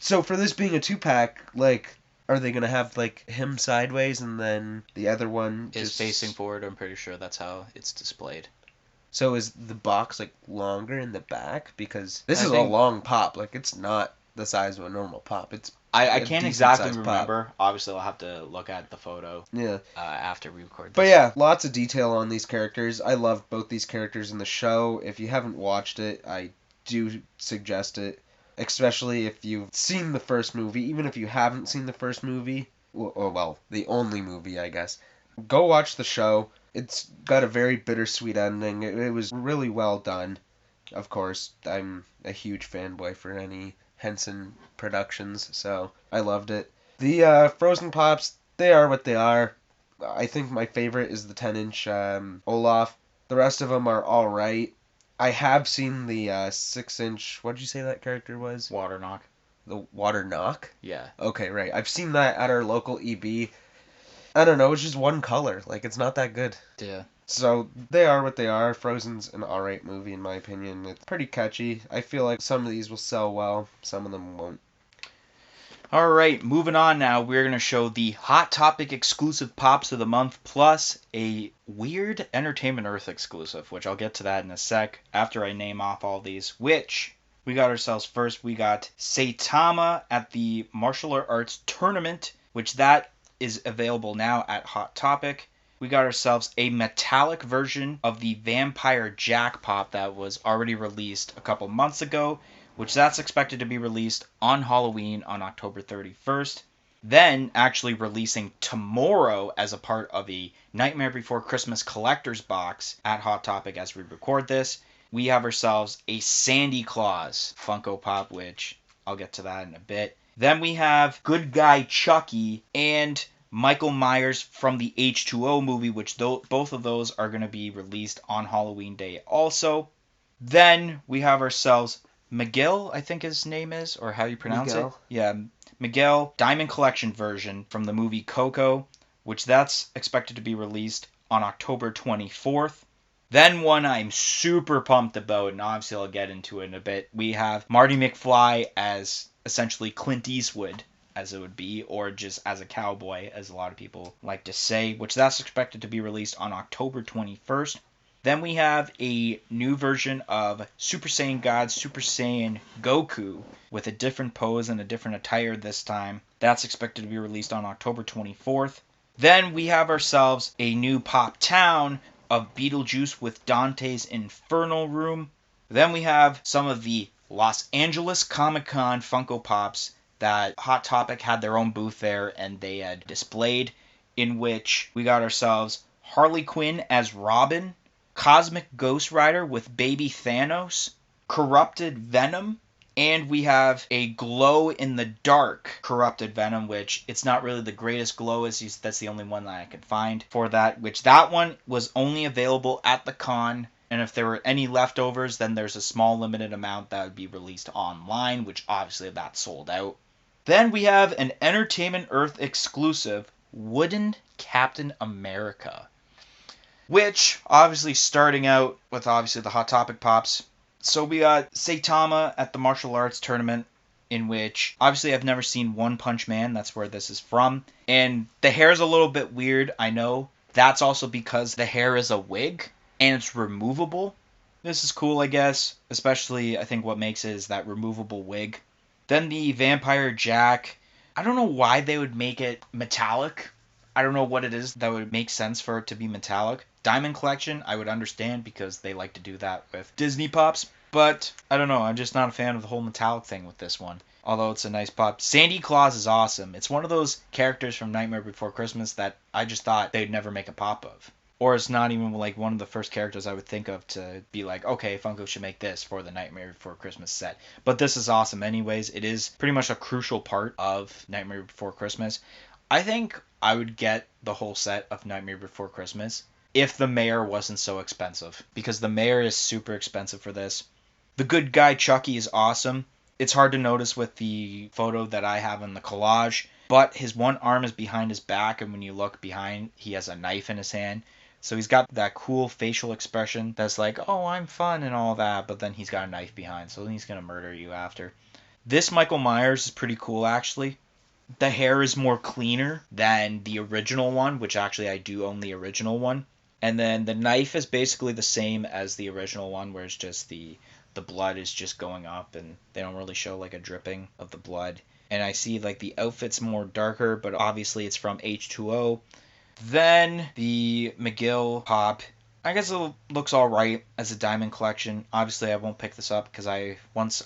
Speaker 3: So for this being a 2-pack, like, are they going to have, like, him sideways and then the other one
Speaker 2: Is
Speaker 3: just...
Speaker 2: facing forward. I'm pretty sure that's how it's displayed.
Speaker 3: So is the box, like, longer in the back? Because this
Speaker 2: I
Speaker 3: is
Speaker 2: think-
Speaker 3: a long pop. Like, it's not the size of a normal pop. It's
Speaker 2: I
Speaker 3: a
Speaker 2: can't
Speaker 3: decent
Speaker 2: exactly
Speaker 3: sized pop.
Speaker 2: remember. Obviously, I'll have to look at the photo
Speaker 3: Yeah.
Speaker 2: after we record this.
Speaker 3: But yeah, lots of detail on these characters. I love both these characters in the show. If you haven't watched it, I do suggest it. Especially if you've seen the first movie. Even if you haven't seen the first movie. Well, the only movie, I guess. Go watch the show. It's got a very bittersweet ending. It was really well done. Of course, I'm a huge fanboy for any Henson Productions, so I loved it. The Frozen Pops, they are what they are. I think my favorite is the 10-inch Olaf. The rest of them are alright. I have seen the 6-inch, what did you say that character was?
Speaker 2: Water knock.
Speaker 3: The Water Knock?
Speaker 2: Yeah.
Speaker 3: Okay, right. I've seen that at our local EB. I don't know, it's just one color. Like, it's not that good.
Speaker 2: Yeah.
Speaker 3: So, they are what they are. Frozen's an alright movie, in my opinion. It's pretty catchy. I feel like some of these will sell well, some of them won't.
Speaker 2: Alright, moving on now. We're going to show the Hot Topic exclusive Pops of the Month, plus a weird Entertainment Earth exclusive, which I'll get to that in a sec after I name off all these, which... We got ourselves first, we got Saitama at the Martial Arts Tournament, which that is available now at Hot Topic. We got ourselves a metallic version of the Vampire Jack Pop that was already released a couple months ago, which that's expected to be released on Halloween on October 31st. Then actually releasing tomorrow as a part of a Nightmare Before Christmas collector's box at Hot Topic as we record this. We have ourselves a Sandy Claus Funko Pop, which I'll get to that in a bit. Then we have Good Guy Chucky and Michael Myers from the H2O movie, which both of those are going to be released on Halloween Day also. Then we have ourselves Miguel, I think his name is, or how you pronounce
Speaker 3: Miguel.
Speaker 2: it. Yeah, Miguel Diamond Collection version from the movie Coco, which that's expected to be released on October 24th. Then one I'm super pumped about, and obviously I'll get into it in a bit. We have Marty McFly as essentially Clint Eastwood, as it would be, or just as a cowboy, as a lot of people like to say, which that's expected to be released on October 21st. Then we have a new version of Super Saiyan God, Super Saiyan Goku, with a different pose and a different attire this time. That's expected to be released on October 24th. Then we have ourselves a new Pop Town of Beetlejuice with Dante's Infernal Room. Then we have some of the Los Angeles Comic-Con Funko Pops that Hot Topic had their own booth there and they had displayed, in which we got ourselves Harley Quinn as Robin, Cosmic Ghost Rider with Baby Thanos, Corrupted Venom, and we have a glow-in-the-dark Corrupted Venom, which it's not really the greatest glow, that's the only one that I could find for that, which that one was only available at the con, and if there were any leftovers, then there's a small limited amount that would be released online, which obviously that's sold out. Then we have an Entertainment Earth exclusive Wooden Captain America, which obviously starting out with obviously the Hot Topic Pops. So we got Saitama at the Martial Arts Tournament, in which obviously I've never seen One Punch Man. That's where this is from. And the hair is a little bit weird, I know. That's also because the hair is a wig and it's removable. This is cool, I guess. Especially, I think what makes it is that removable wig. Then the Vampire Jack. I don't know why they would make it metallic. I don't know what it is that would make sense for it to be metallic. Diamond Collection, I would understand because they like to do that with Disney Pops. But, I don't know, I'm just not a fan of the whole metallic thing with this one. Although it's a nice pop. Sandy Claus is awesome. It's one of those characters from Nightmare Before Christmas that I just thought they'd never make a pop of. or it's not even like one of the first characters I would think of to be like, okay, Funko should make this for the Nightmare Before Christmas set. But this is awesome anyways. It is pretty much a crucial part of Nightmare Before Christmas. I think I would get the whole set of Nightmare Before Christmas if the mayor wasn't so expensive, because the mayor is super expensive for this. The good guy Chucky is awesome. It's hard to notice with the photo that I have in the collage, but his one arm is behind his back, and when you look behind, he has a knife in his hand. So he's got that cool facial expression that's like, oh, I'm fun and all that, but then he's got a knife behind, so he's going to murder you after. This Michael Myers is pretty cool, actually. The hair is more cleaner than the original one, which actually I do own the original one. And then the knife is basically the same as the original one, where it's just the blood is just going up, and they don't really show like a dripping of the blood. And I see like the outfit's more darker, but obviously it's from H2O. Then the McGill pop, I guess it looks all right as a diamond collection. Obviously I won't pick this up because I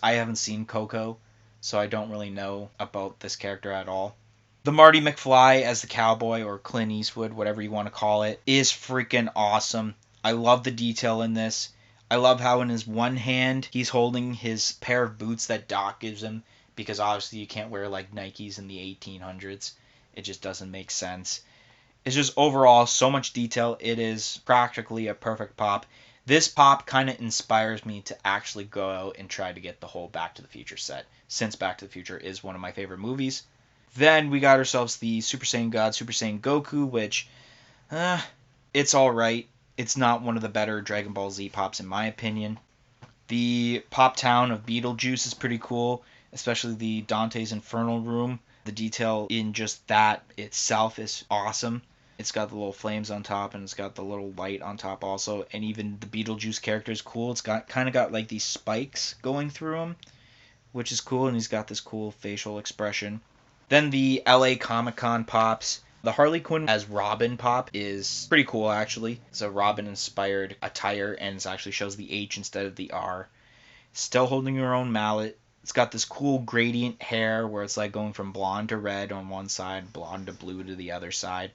Speaker 2: haven't seen Coco, so I don't really know about this character at all. The Marty McFly as the cowboy, or Clint Eastwood, whatever you want to call it, is freaking awesome. I love the detail in this. I love how in his one hand he's holding his pair of boots that Doc gives him, because obviously you can't wear like Nikes in the 1800s. It just doesn't make sense. It's just overall so much detail. It is practically a perfect pop. This pop kind of inspires me to actually go out and try to get the whole Back to the Future set, since Back to the Future is one of my favorite movies. Then we got ourselves the Super Saiyan God, Super Saiyan Goku, which, it's alright. It's not one of the better Dragon Ball Z pops in my opinion. The Pop Town of Beetlejuice is pretty cool, especially the Dante's Infernal Room. The detail in just that itself is awesome. It's got the little flames on top, and it's got the little light on top also, and even the Beetlejuice character is cool. It's got like these spikes going through him, which is cool, and he's got this cool facial expression. Then the LA Comic Con pops. The Harley Quinn as Robin pop is pretty cool, actually. It's a Robin-inspired attire, and it actually shows the H instead of the R. Still holding her own mallet. It's got this cool gradient hair where it's like going from blonde to red on one side, blonde to blue to the other side.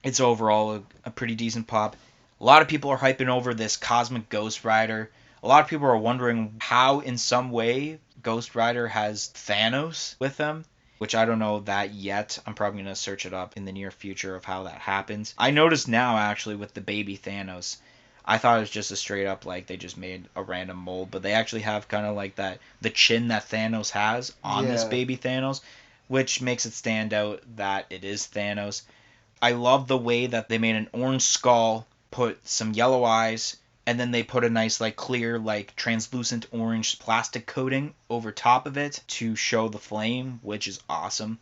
Speaker 2: It's overall a pretty decent pop. A lot of people are hyping over this Cosmic Ghost Rider. A lot of people are wondering how, in some way, Ghost Rider has Thanos with them, which I don't know that yet. I'm probably going to search it up in the near future of how that happens. I noticed now, actually, with the baby Thanos, I thought it was just a straight up, like, they just made a random mold, but they actually have kind of like that, the chin that Thanos has on this baby Thanos, which makes it stand out that it is Thanos. I love the way that they made an orange skull, put some yellow eyes, and then they put a nice, like, clear, like, translucent orange plastic coating over top of it to show the flame, which is awesome.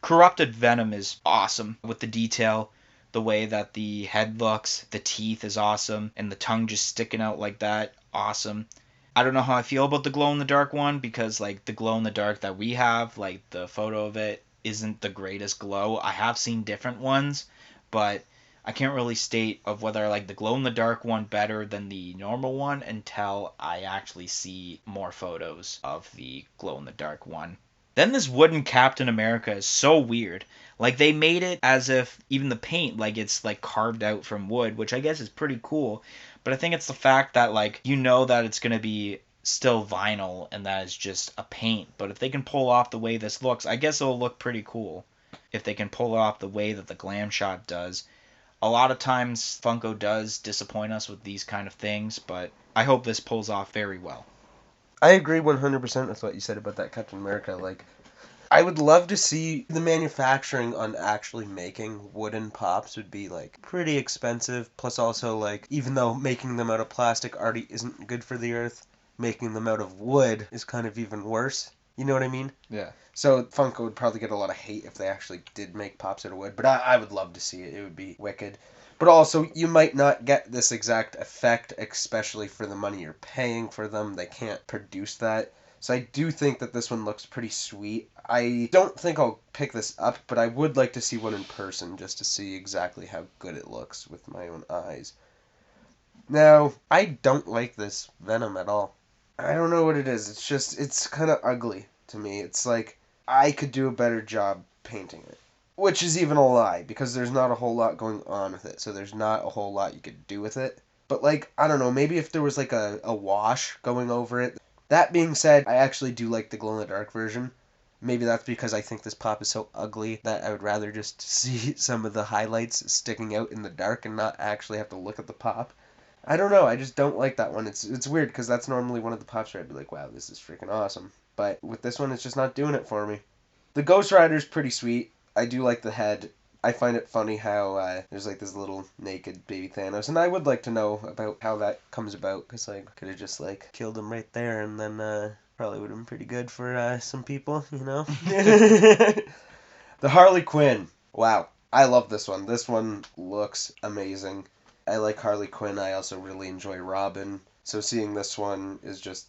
Speaker 2: Corrupted Venom is awesome with the detail. The way that the head looks, the teeth is awesome, and the tongue just sticking out like that, awesome. I don't know how I feel about the glow-in-the-dark one, because, like, the glow-in-the-dark that we have, like, the photo of it isn't the greatest glow. I have seen different ones, but I can't really state of whether I like the glow-in-the-dark one better than the normal one until I actually see more photos of the glow-in-the-dark one. Then this wooden Captain America is so weird. Like, they made it as if even the paint, like, it's, like, carved out from wood, which I guess is pretty cool. But I think it's the fact that, like, you know that it's going to be still vinyl and that it's just a paint. But if they can pull off the way this looks, I guess it'll look pretty cool. If they can pull it off the way that the glam shot does. A lot of times Funko does disappoint us with these kind of things, but I hope this pulls off very well.
Speaker 3: I agree 100% with what you said about that Captain America. Like, I would love to see the manufacturing on actually making wooden pops would be, like, pretty expensive. Plus also, like, even though making them out of plastic already isn't good for the earth, making them out of wood is kind of even worse. You know what I mean?
Speaker 2: Yeah.
Speaker 3: So Funko would probably get a lot of hate if they actually did make pops out of wood. But I would love to see it. It would be wicked. But also, you might not get this exact effect, especially for the money you're paying for them. They can't produce that. So I do think that this one looks pretty sweet. I don't think I'll pick this up, but I would like to see one in person just to see exactly how good it looks with my own eyes. Now, I don't like this Venom at all. I don't know what it is. It's kind of ugly to me. It's like, I could do a better job painting it. Which is even a lie, because there's not a whole lot going on with it, so there's not a whole lot you could do with it. But, like, I don't know, maybe if there was, like, a wash going over it. That being said, I actually do like the glow-in-the-dark version. Maybe that's because I think this pop is so ugly that I would rather just see some of the highlights sticking out in the dark and not actually have to look at the pop. I don't know, I just don't like that one. It's weird, because that's normally one of the pops where I'd be like, wow, this is freaking awesome. But with this one, it's just not doing it for me. The Ghost Rider's pretty sweet. I do like the head. I find it funny how there's like this little naked baby Thanos, and I would like to know about how that comes about, because like could have just like killed him right there, and then probably would have been pretty good for some people, you know. The Harley Quinn. Wow, I love this one. This one looks amazing. I like Harley Quinn. I also really enjoy Robin. So seeing this one is just,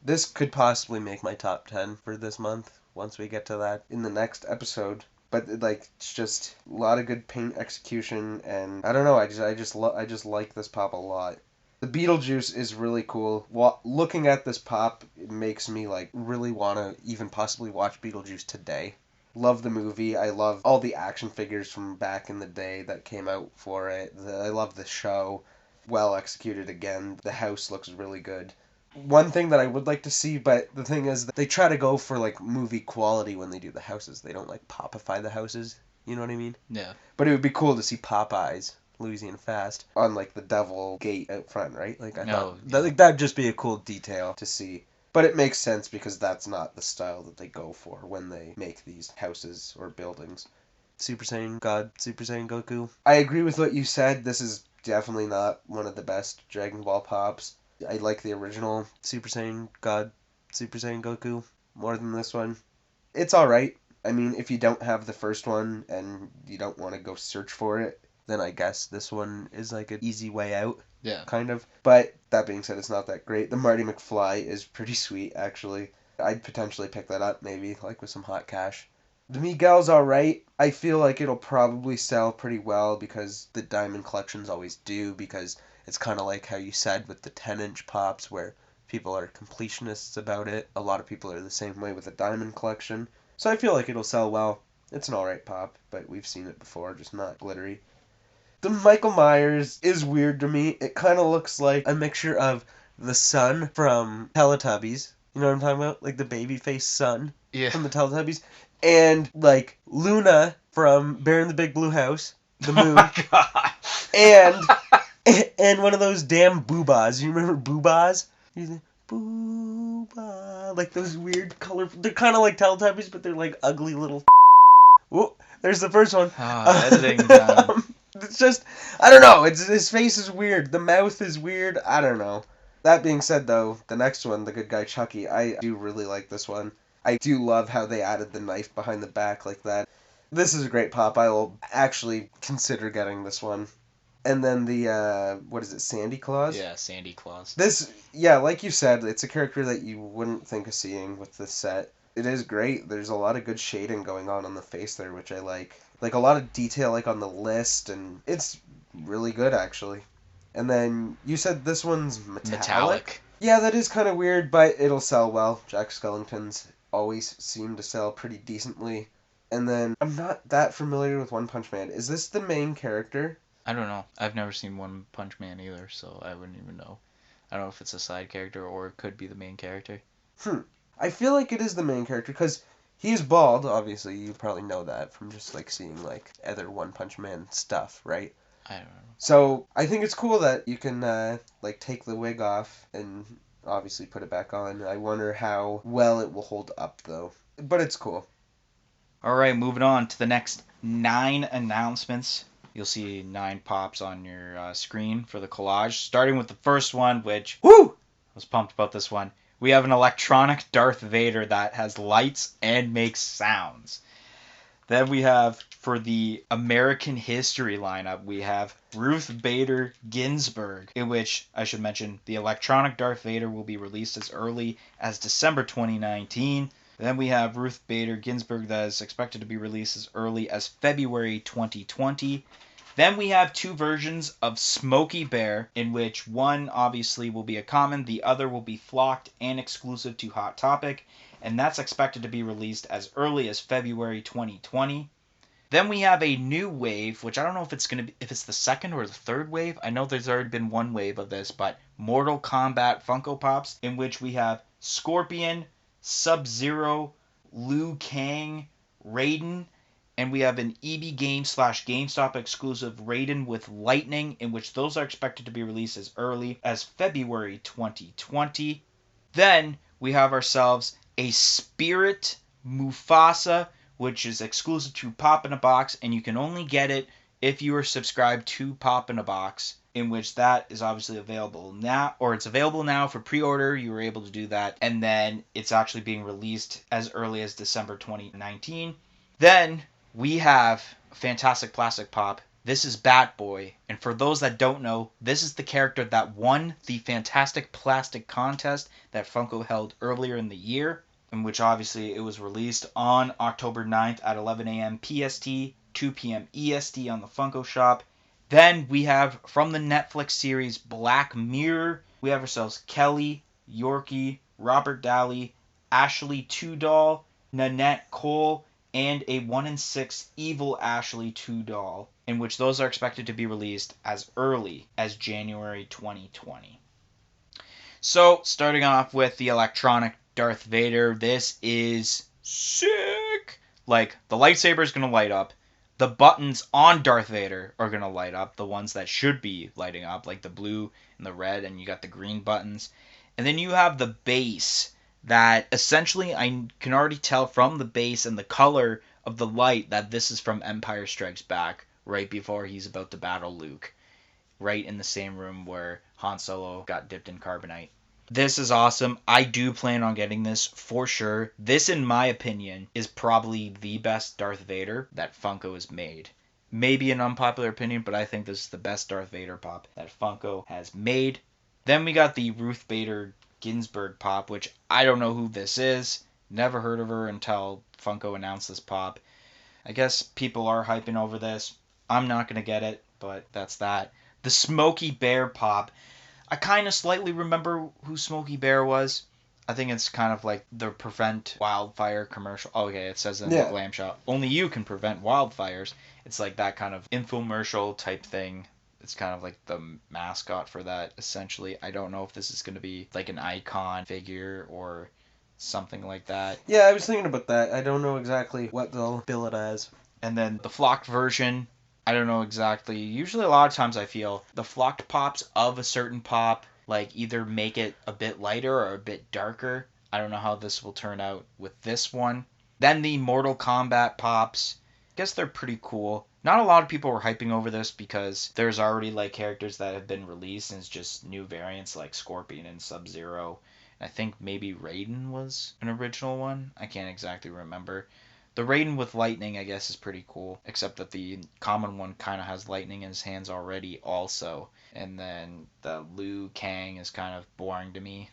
Speaker 3: this could possibly make my top 10 for this month once we get to that in the next episode. But like, it's just a lot of good paint execution, and I don't know, I just like this pop a lot. The Beetlejuice is really cool. Looking at this pop, it makes me like really want to even possibly watch Beetlejuice today. Love the movie. I love all the action figures from back in the day that came out for it. I love the show. Well executed again. The house looks really good. One thing that I would like to see, but the thing is that they try to go for like movie quality when they do the houses. They don't like popify the houses. You know what I mean?
Speaker 2: Yeah.
Speaker 3: But it would be cool to see Popeyes, Louisiana Fast, on like the devil gate out front, right? Like I thought that'd just be a cool detail to see. But it makes sense because that's not the style that they go for when they make these houses or buildings. Super Saiyan God, Super Saiyan Goku. I agree with what you said. This is definitely not one of the best Dragon Ball pops. I like the original Super Saiyan God, Super Saiyan Goku more than this one. It's alright. I mean, if you don't have the first one and you don't want to go search for it, then I guess this one is like an easy way out.
Speaker 2: Yeah.
Speaker 3: Kind of. But that being said, it's not that great. The Marty McFly is pretty sweet, actually. I'd potentially pick that up, maybe, like with some hot cash. The Miguel's alright. I feel like it'll probably sell pretty well because the Diamond Collections always do, because it's kind of like how you said with the 10-inch pops where people are completionists about it. A lot of people are the same way with the Diamond Collection. So I feel like it'll sell well. It's an alright pop, but we've seen it before, just not glittery. The Michael Myers is weird to me. It kind of looks like a mixture of the sun from Teletubbies. You know what I'm talking about? Like the baby face sun from the Teletubbies. And like Luna from Bear in the Big Blue House. The moon.
Speaker 2: Oh my god.
Speaker 3: And one of those damn boobas. You remember boobas? Booba. Like those weird colorful. They're kind of like Teletubbies, but they're like ugly little. Whoa, there's the first one.
Speaker 2: Editing done.
Speaker 3: It's just, I don't know. His face is weird. The mouth is weird. I don't know. That being said, though, the next one, the good guy Chucky, I do really like this one. I do love how they added the knife behind the back like that. This is a great pop. I will actually consider getting this one. And then the, what is it, Sandy Claus?
Speaker 2: Yeah, Sandy Claus.
Speaker 3: This, yeah, like you said, it's a character that you wouldn't think of seeing with this set. It is great. There's a lot of good shading going on the face there, which I like. Like, a lot of detail, like, on the list, and it's really good, actually. And then, you said this one's metallic? Yeah, that is kind of weird, but it'll sell well. Jack Skellington's always seem to sell pretty decently. And then, I'm not that familiar with One Punch Man. Is this the main character?
Speaker 2: I don't know. I've never seen One Punch Man either, so I wouldn't even know. I don't know if it's a side character or it could be the main character.
Speaker 3: I feel like it is the main character, because he's bald, obviously. You probably know that from just, like, seeing, like, other One Punch Man stuff, right?
Speaker 2: I don't know.
Speaker 3: So, I think it's cool that you can, like, take the wig off and obviously put it back on. I wonder how well it will hold up, though. But it's cool.
Speaker 2: Alright, moving on to the next 9 announcements. You'll see 9 pops on your screen for the collage. Starting with the first one, which... Woo! I was pumped about this one. We have an electronic Darth Vader that has lights and makes sounds. Then we have, for the American History lineup, we have Ruth Bader Ginsburg, in which, I should mention, the electronic Darth Vader will be released as early as December 2019. Then we have Ruth Bader Ginsburg that is expected to be released as early as February 2020. Then we have 2 versions of Smokey Bear, in which one obviously will be a common, the other will be flocked and exclusive to Hot Topic, and that's expected to be released as early as February 2020. Then we have a new wave, which I don't know if it's the second or the third wave. I know there's already been one wave of this, but Mortal Kombat Funko Pops, in which we have Scorpion, Sub-Zero, Liu Kang, Raiden, and we have an EB Games / GameStop exclusive Raiden with Lightning, in which those are expected to be released as early as February 2020. Then we have ourselves a Spirit Mufasa, which is exclusive to Pop in a Box, and you can only get it if you are subscribed to Pop in a Box, in which that is obviously available now, or it's available now for pre-order. You were able to do that, and then it's actually being released as early as December 2019. Then we have a fantastic plastic pop. This is Batboy, and for those that don't know, this is the character that won the Fantastic Plastic contest that Funko held earlier in the year, in which obviously it was released on October 9th at 11 a.m. PST, 2 p.m. EST on the Funko Shop. Then we have from the Netflix series Black Mirror, we have ourselves Kelly, Yorkie, Robert Daly, Ashley Tudor, Nanette Cole, and a 1 in 6 Evil Ashley 2 doll, in which those are expected to be released as early as January 2020. So, starting off with the electronic Darth Vader, this is sick! Like, the lightsaber is going to light up. The buttons on Darth Vader are going to light up, the ones that should be lighting up, like the blue and the red, and you got the green buttons. And then you have the base that essentially I can already tell from the base and the color of the light that this is from Empire Strikes Back, right before he's about to battle Luke, right in the same room where Han Solo got dipped in carbonite. This is awesome. I do plan on getting this for sure. This, in my opinion, is probably the best Darth Vader that Funko has made. Maybe an unpopular opinion, but I think this is the best Darth Vader pop that Funko has made. Then we got the Ruth Bader Ginsburg pop, which I don't know who this is. Never heard of her until Funko announced this pop. I guess people are hyping over this. I'm not going to get it, but that's that. The Smokey Bear pop. I kind of slightly remember who Smokey Bear was. I think it's kind of like the Prevent Wildfire commercial. Oh, okay, it says in the Glam Shop, only you can prevent wildfires. It's like that kind of infomercial type thing. It's kind of like the mascot for that, essentially. I don't know if this is going to be like an icon figure or something like that.
Speaker 3: Yeah, I was thinking about that. I don't know exactly what they'll bill it as.
Speaker 2: And then the flocked version, I don't know exactly. Usually a lot of times I feel the flocked pops of a certain pop like either make it a bit lighter or a bit darker. I don't know how this will turn out with this one. Then the Mortal Kombat pops. I guess they're pretty cool. Not a lot of people were hyping over this because there's already like characters that have been released and it's just new variants like Scorpion and Sub-Zero. I think maybe Raiden was an original one. I can't exactly remember. The Raiden with lightning, I guess, is pretty cool, except that the common one kind of has lightning in his hands already also. And then the Liu Kang is kind of boring to me.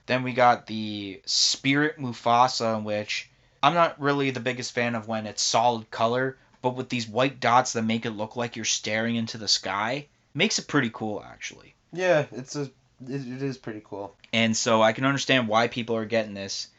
Speaker 2: Then we got the Spirit Mufasa, which I'm not really the biggest fan of when it's solid color, but with these white dots that make it look like you're staring into the sky, makes it pretty cool, actually.
Speaker 3: Yeah, it is pretty cool.
Speaker 2: And so I can understand why people are getting this.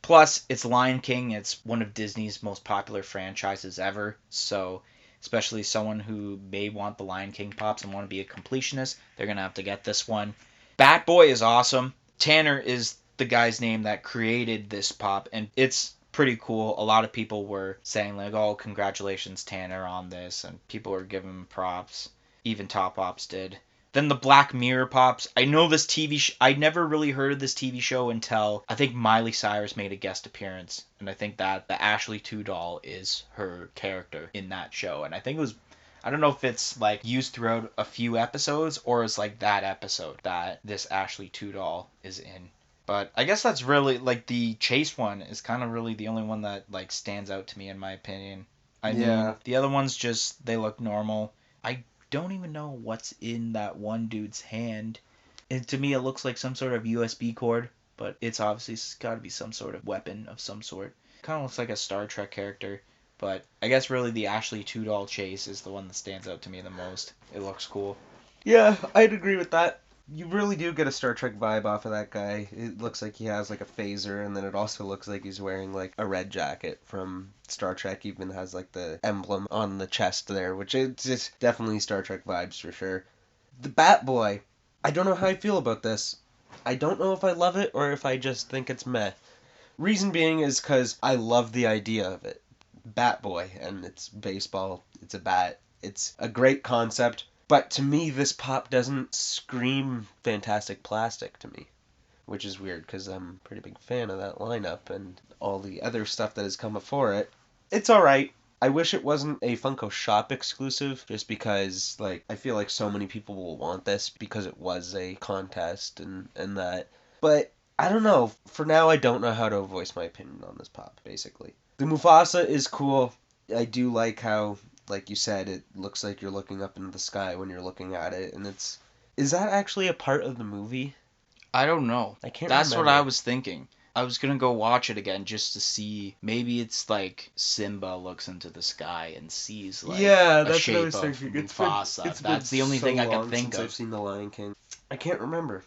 Speaker 2: Plus, it's Lion King. It's one of Disney's most popular franchises ever. So, especially someone who may want the Lion King pops and want to be a completionist, they're going to have to get this one. Batboy is awesome. Tanner is the guy's name that created this pop, and it's pretty cool. A lot of people were saying, like, oh, congratulations, Tanner, on this, and people were giving him props. Even Top Pops did. Then the Black Mirror pops. I know this TV I never really heard of this TV show until I think Miley Cyrus made a guest appearance. And I think that the Ashley 2 doll is her character in that show. And I think it was, I don't know if it's like used throughout a few episodes or it's like that episode that this Ashley 2 doll is in. But I guess that's really, like, the Chase one is kind of really the only one that, like, stands out to me in my opinion. I mean, the other ones just, they look normal. I don't even know what's in that one dude's hand. And to me, it looks like some sort of USB cord, but it's obviously got to be some sort of weapon of some sort. Kind of looks like a Star Trek character, but I guess really the Ashley 2 doll Chase is the one that stands out to me the most. It looks cool.
Speaker 3: Yeah, I'd agree with that. You really do get a Star Trek vibe off of that guy. It looks like he has like a phaser, and then it also looks like he's wearing like a red jacket from Star Trek. Even has like the emblem on the chest there, which it's just definitely Star Trek vibes for sure. The Bat Boy. I don't know how I feel about this. I don't know if I love it or if I just think it's meh. Reason being is because I love the idea of it. Bat Boy, and it's baseball, it's a bat. It's a great concept. But to me, this pop doesn't scream Fantastic Plastic to me, which is weird because I'm a pretty big fan of that lineup and all the other stuff that has come before it. It's alright. I wish it wasn't a Funko Shop exclusive, just because, like, I feel like so many people will want this because it was a contest and that. But, I don't know. For now, I don't know how to voice my opinion on this pop, basically. The Mufasa is cool. I do like how, like you said, it looks like you're looking up into the sky when you're looking at it, and it's... Is that actually a part of the movie?
Speaker 2: I don't know.
Speaker 3: I can't
Speaker 2: That's
Speaker 3: remember.
Speaker 2: what I was thinking. I was gonna go watch it again just to see. Maybe it's like Simba looks into the sky and sees like
Speaker 3: Yeah,
Speaker 2: a
Speaker 3: that's
Speaker 2: shape
Speaker 3: what I was
Speaker 2: of
Speaker 3: thinking.
Speaker 2: Mufasa.
Speaker 3: It's
Speaker 2: That's
Speaker 3: been
Speaker 2: the only
Speaker 3: so
Speaker 2: thing I
Speaker 3: long
Speaker 2: can think
Speaker 3: since
Speaker 2: of.
Speaker 3: I've seen The Lion King. I can't remember.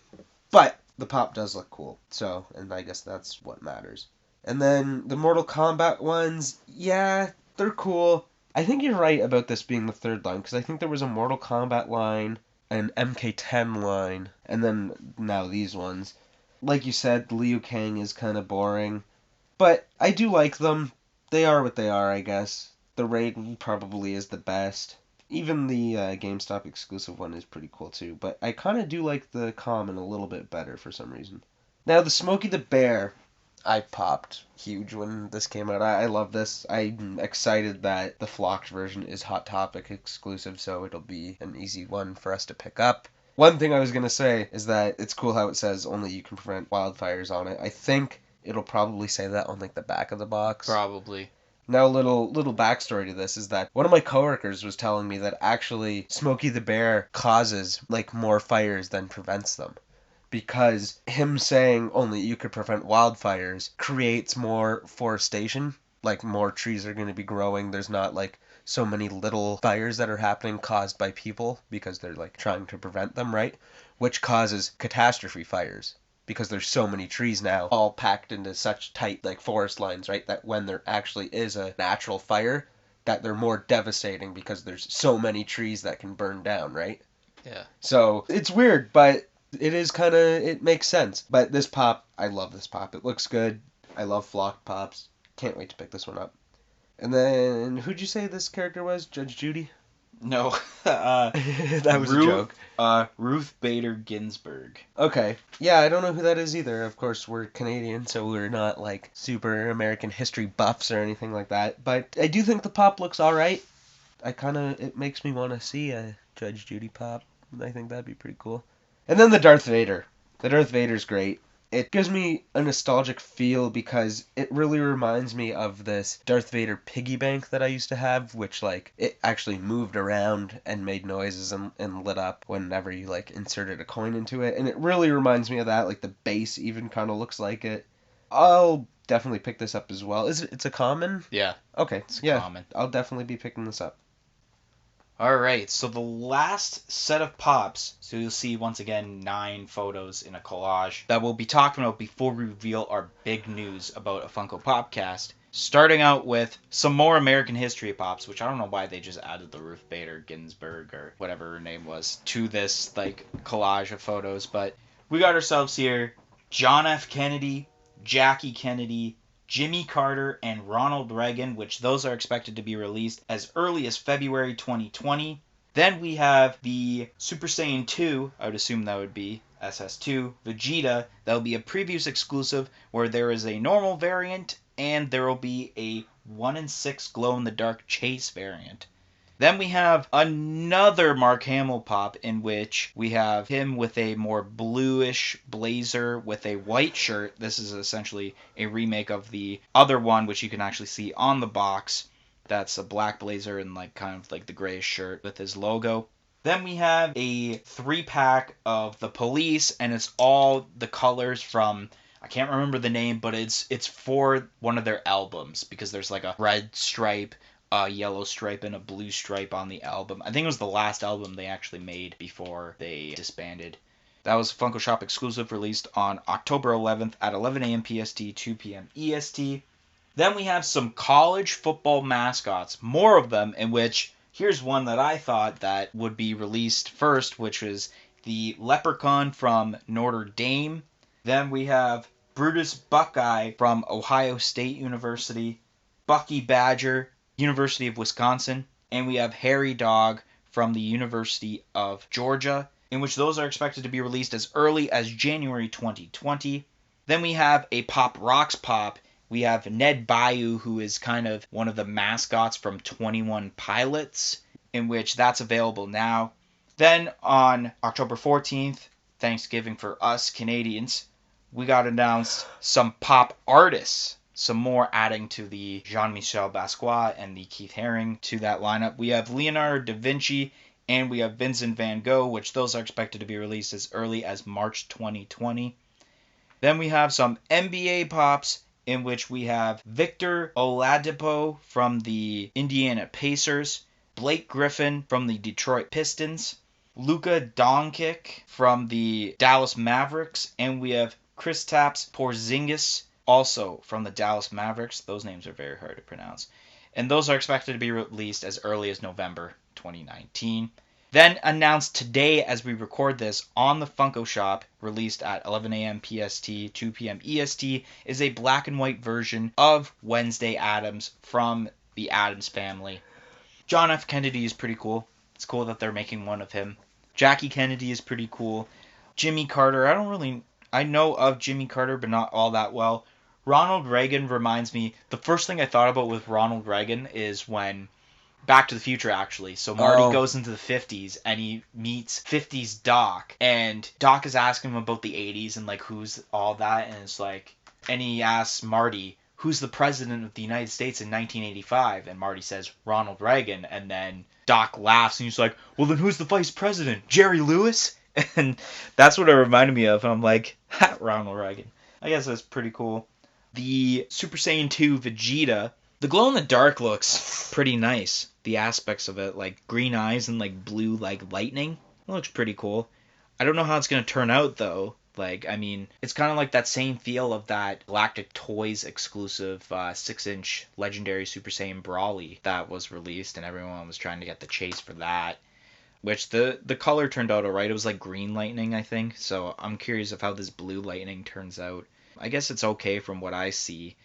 Speaker 3: But the pop does look cool. So, and I guess that's what matters. And then the Mortal Kombat ones, yeah, they're cool. I think you're right about this being the third line, because I think there was a Mortal Kombat line, an MK10 line, and then now these ones. Like you said, Liu Kang is kind of boring. But I do like them. They are what they are, I guess. The Raiden probably is the best. Even the GameStop exclusive one is pretty cool too. But I kind of do like the Common a little bit better for some reason. Now, the Smokey the Bear, I popped huge when this came out. I love this. I'm excited that the flocked version is Hot Topic exclusive, so it'll be an easy one for us to pick up. One thing I was going to say is that it's cool how it says only you can prevent wildfires on it. I think it'll probably say that on like the back of the box.
Speaker 2: Probably.
Speaker 3: Now, little backstory to this is that one of my coworkers was telling me that actually Smokey the Bear causes like more fires than prevents them, because him saying only you could prevent wildfires creates more forestation. Like more trees are going to be growing. There's not like so many little fires that are happening caused by people because they're like trying to prevent them, right? Which causes catastrophe fires because there's so many trees now all packed into such tight like forest lines, right? That when there actually is a natural fire, that they're more devastating because there's so many trees that can burn down, right?
Speaker 2: Yeah.
Speaker 3: So it's weird, but it is kind of, it makes sense. But this pop, I love this pop. It looks good. I love flocked pops. Can't wait to pick this one up. And then, who'd you say this character was? Judge Judy?
Speaker 2: No.
Speaker 3: That was a joke.
Speaker 2: Ruth Bader Ginsburg.
Speaker 3: Okay. Yeah, I don't know who that is either. Of course, we're Canadian, so we're not like super American history buffs or anything like that. But I do think the pop looks alright. It makes me want to see a Judge Judy pop. I think that'd be pretty cool. And then the Darth Vader. The Darth Vader's great. It gives me a nostalgic feel because it really reminds me of this Darth Vader piggy bank that I used to have, which like it actually moved around and made noises and lit up whenever you like inserted a coin into it. And it really reminds me of that. Like the base even kind of looks like it. I'll definitely pick this up as well. It's a common?
Speaker 2: Yeah.
Speaker 3: Okay.
Speaker 2: It's
Speaker 3: yeah.
Speaker 2: common.
Speaker 3: I'll definitely be picking this up.
Speaker 2: All right, so the last set of pops, so you'll see once again 9 photos in a collage that we'll be talking about before we reveal our big news about a Funko Popcast. Starting out with some more American history pops, which I don't know why they just added the Ruth Bader Ginsburg or whatever her name was to this like collage of photos, but we got ourselves here John F. Kennedy, Jackie Kennedy, Jimmy Carter, and Ronald Reagan, which those are expected to be released as early as February 2020. Then we have the Super Saiyan 2, I would assume that would be SS2, Vegeta. That will be a previews exclusive where there is a normal variant and there will be a 1-in-6 glow-in-the-dark chase variant. Then we have another Mark Hamill pop in which we have him with a more bluish blazer with a white shirt. This is essentially a remake of the other one, which you can actually see on the box. That's a black blazer and like kind of like the grayish shirt with his logo. Then we have a 3-pack of the Police, and it's all the colors from, I can't remember the name, but it's for one of their albums because there's like a red stripe, a yellow stripe, and a blue stripe on the album. I think it was the last album they actually made before they disbanded. That was a Funko Shop exclusive released on October 11th at 11 a.m. PST, 2 p.m. EST. Then we have some college football mascots, more of them, in which here's one that I thought that would be released first, which was the Leprechaun from Notre Dame. Then we have Brutus Buckeye from Ohio State University, Bucky Badger, University of Wisconsin, and we have Harry Dog from the University of Georgia, in which those are expected to be released as early as January 2020. Then we have a Pop Rocks Pop. We have Ned Bayou, who is kind of one of the mascots from 21 Pilots, in which that's available now. Then on October 14th, Thanksgiving for us Canadians, we got announced some pop artists. Some more adding to the Jean-Michel Basquiat and the Keith Haring to that lineup. We have Leonardo da Vinci and we have Vincent van Gogh, which those are expected to be released as early as March 2020. Then we have some NBA pops, in which we have Victor Oladipo from the Indiana Pacers, Blake Griffin from the Detroit Pistons, Luka Doncic from the Dallas Mavericks, and we have Kristaps Porzingis also from the Dallas Mavericks. Those names are very hard to pronounce. And those are expected to be released as early as November 2019. Then announced today as we record this on the Funko Shop, released at 11 a.m. PST, 2 p.m. EST, is a black and white version of Wednesday Addams from the Addams family. John F. Kennedy is pretty cool. It's cool that they're making one of him. Jackie Kennedy is pretty cool. Jimmy Carter, I know of Jimmy Carter, but not all that well. Ronald Reagan reminds me, the first thing I thought about with Ronald Reagan is when Back to the Future, actually. So Marty goes into the 50s and he meets 50s Doc, and Doc is asking him about the 80s and like who's all that, and it's like, and he asks Marty, who's the president of the United States in 1985? And Marty says Ronald Reagan, and then Doc laughs and he's like, well then who's the vice president? Jerry Lewis? And that's what it reminded me of. And I'm like, ha, Ronald Reagan. I guess that's pretty cool. The Super Saiyan 2 Vegeta, the glow-in-the-dark looks pretty nice. The aspects of it, like green eyes and like blue like lightning, it looks pretty cool. I don't know how it's going to turn out though. Like, I mean, it's kind of like that same feel of that Galactic Toys exclusive 6-inch Legendary Super Saiyan Brawly that was released, and everyone was trying to get the chase for that. Which the color turned out alright. It was like green lightning, I think. So I'm curious of how this blue lightning turns out. I guess it's okay from what I see.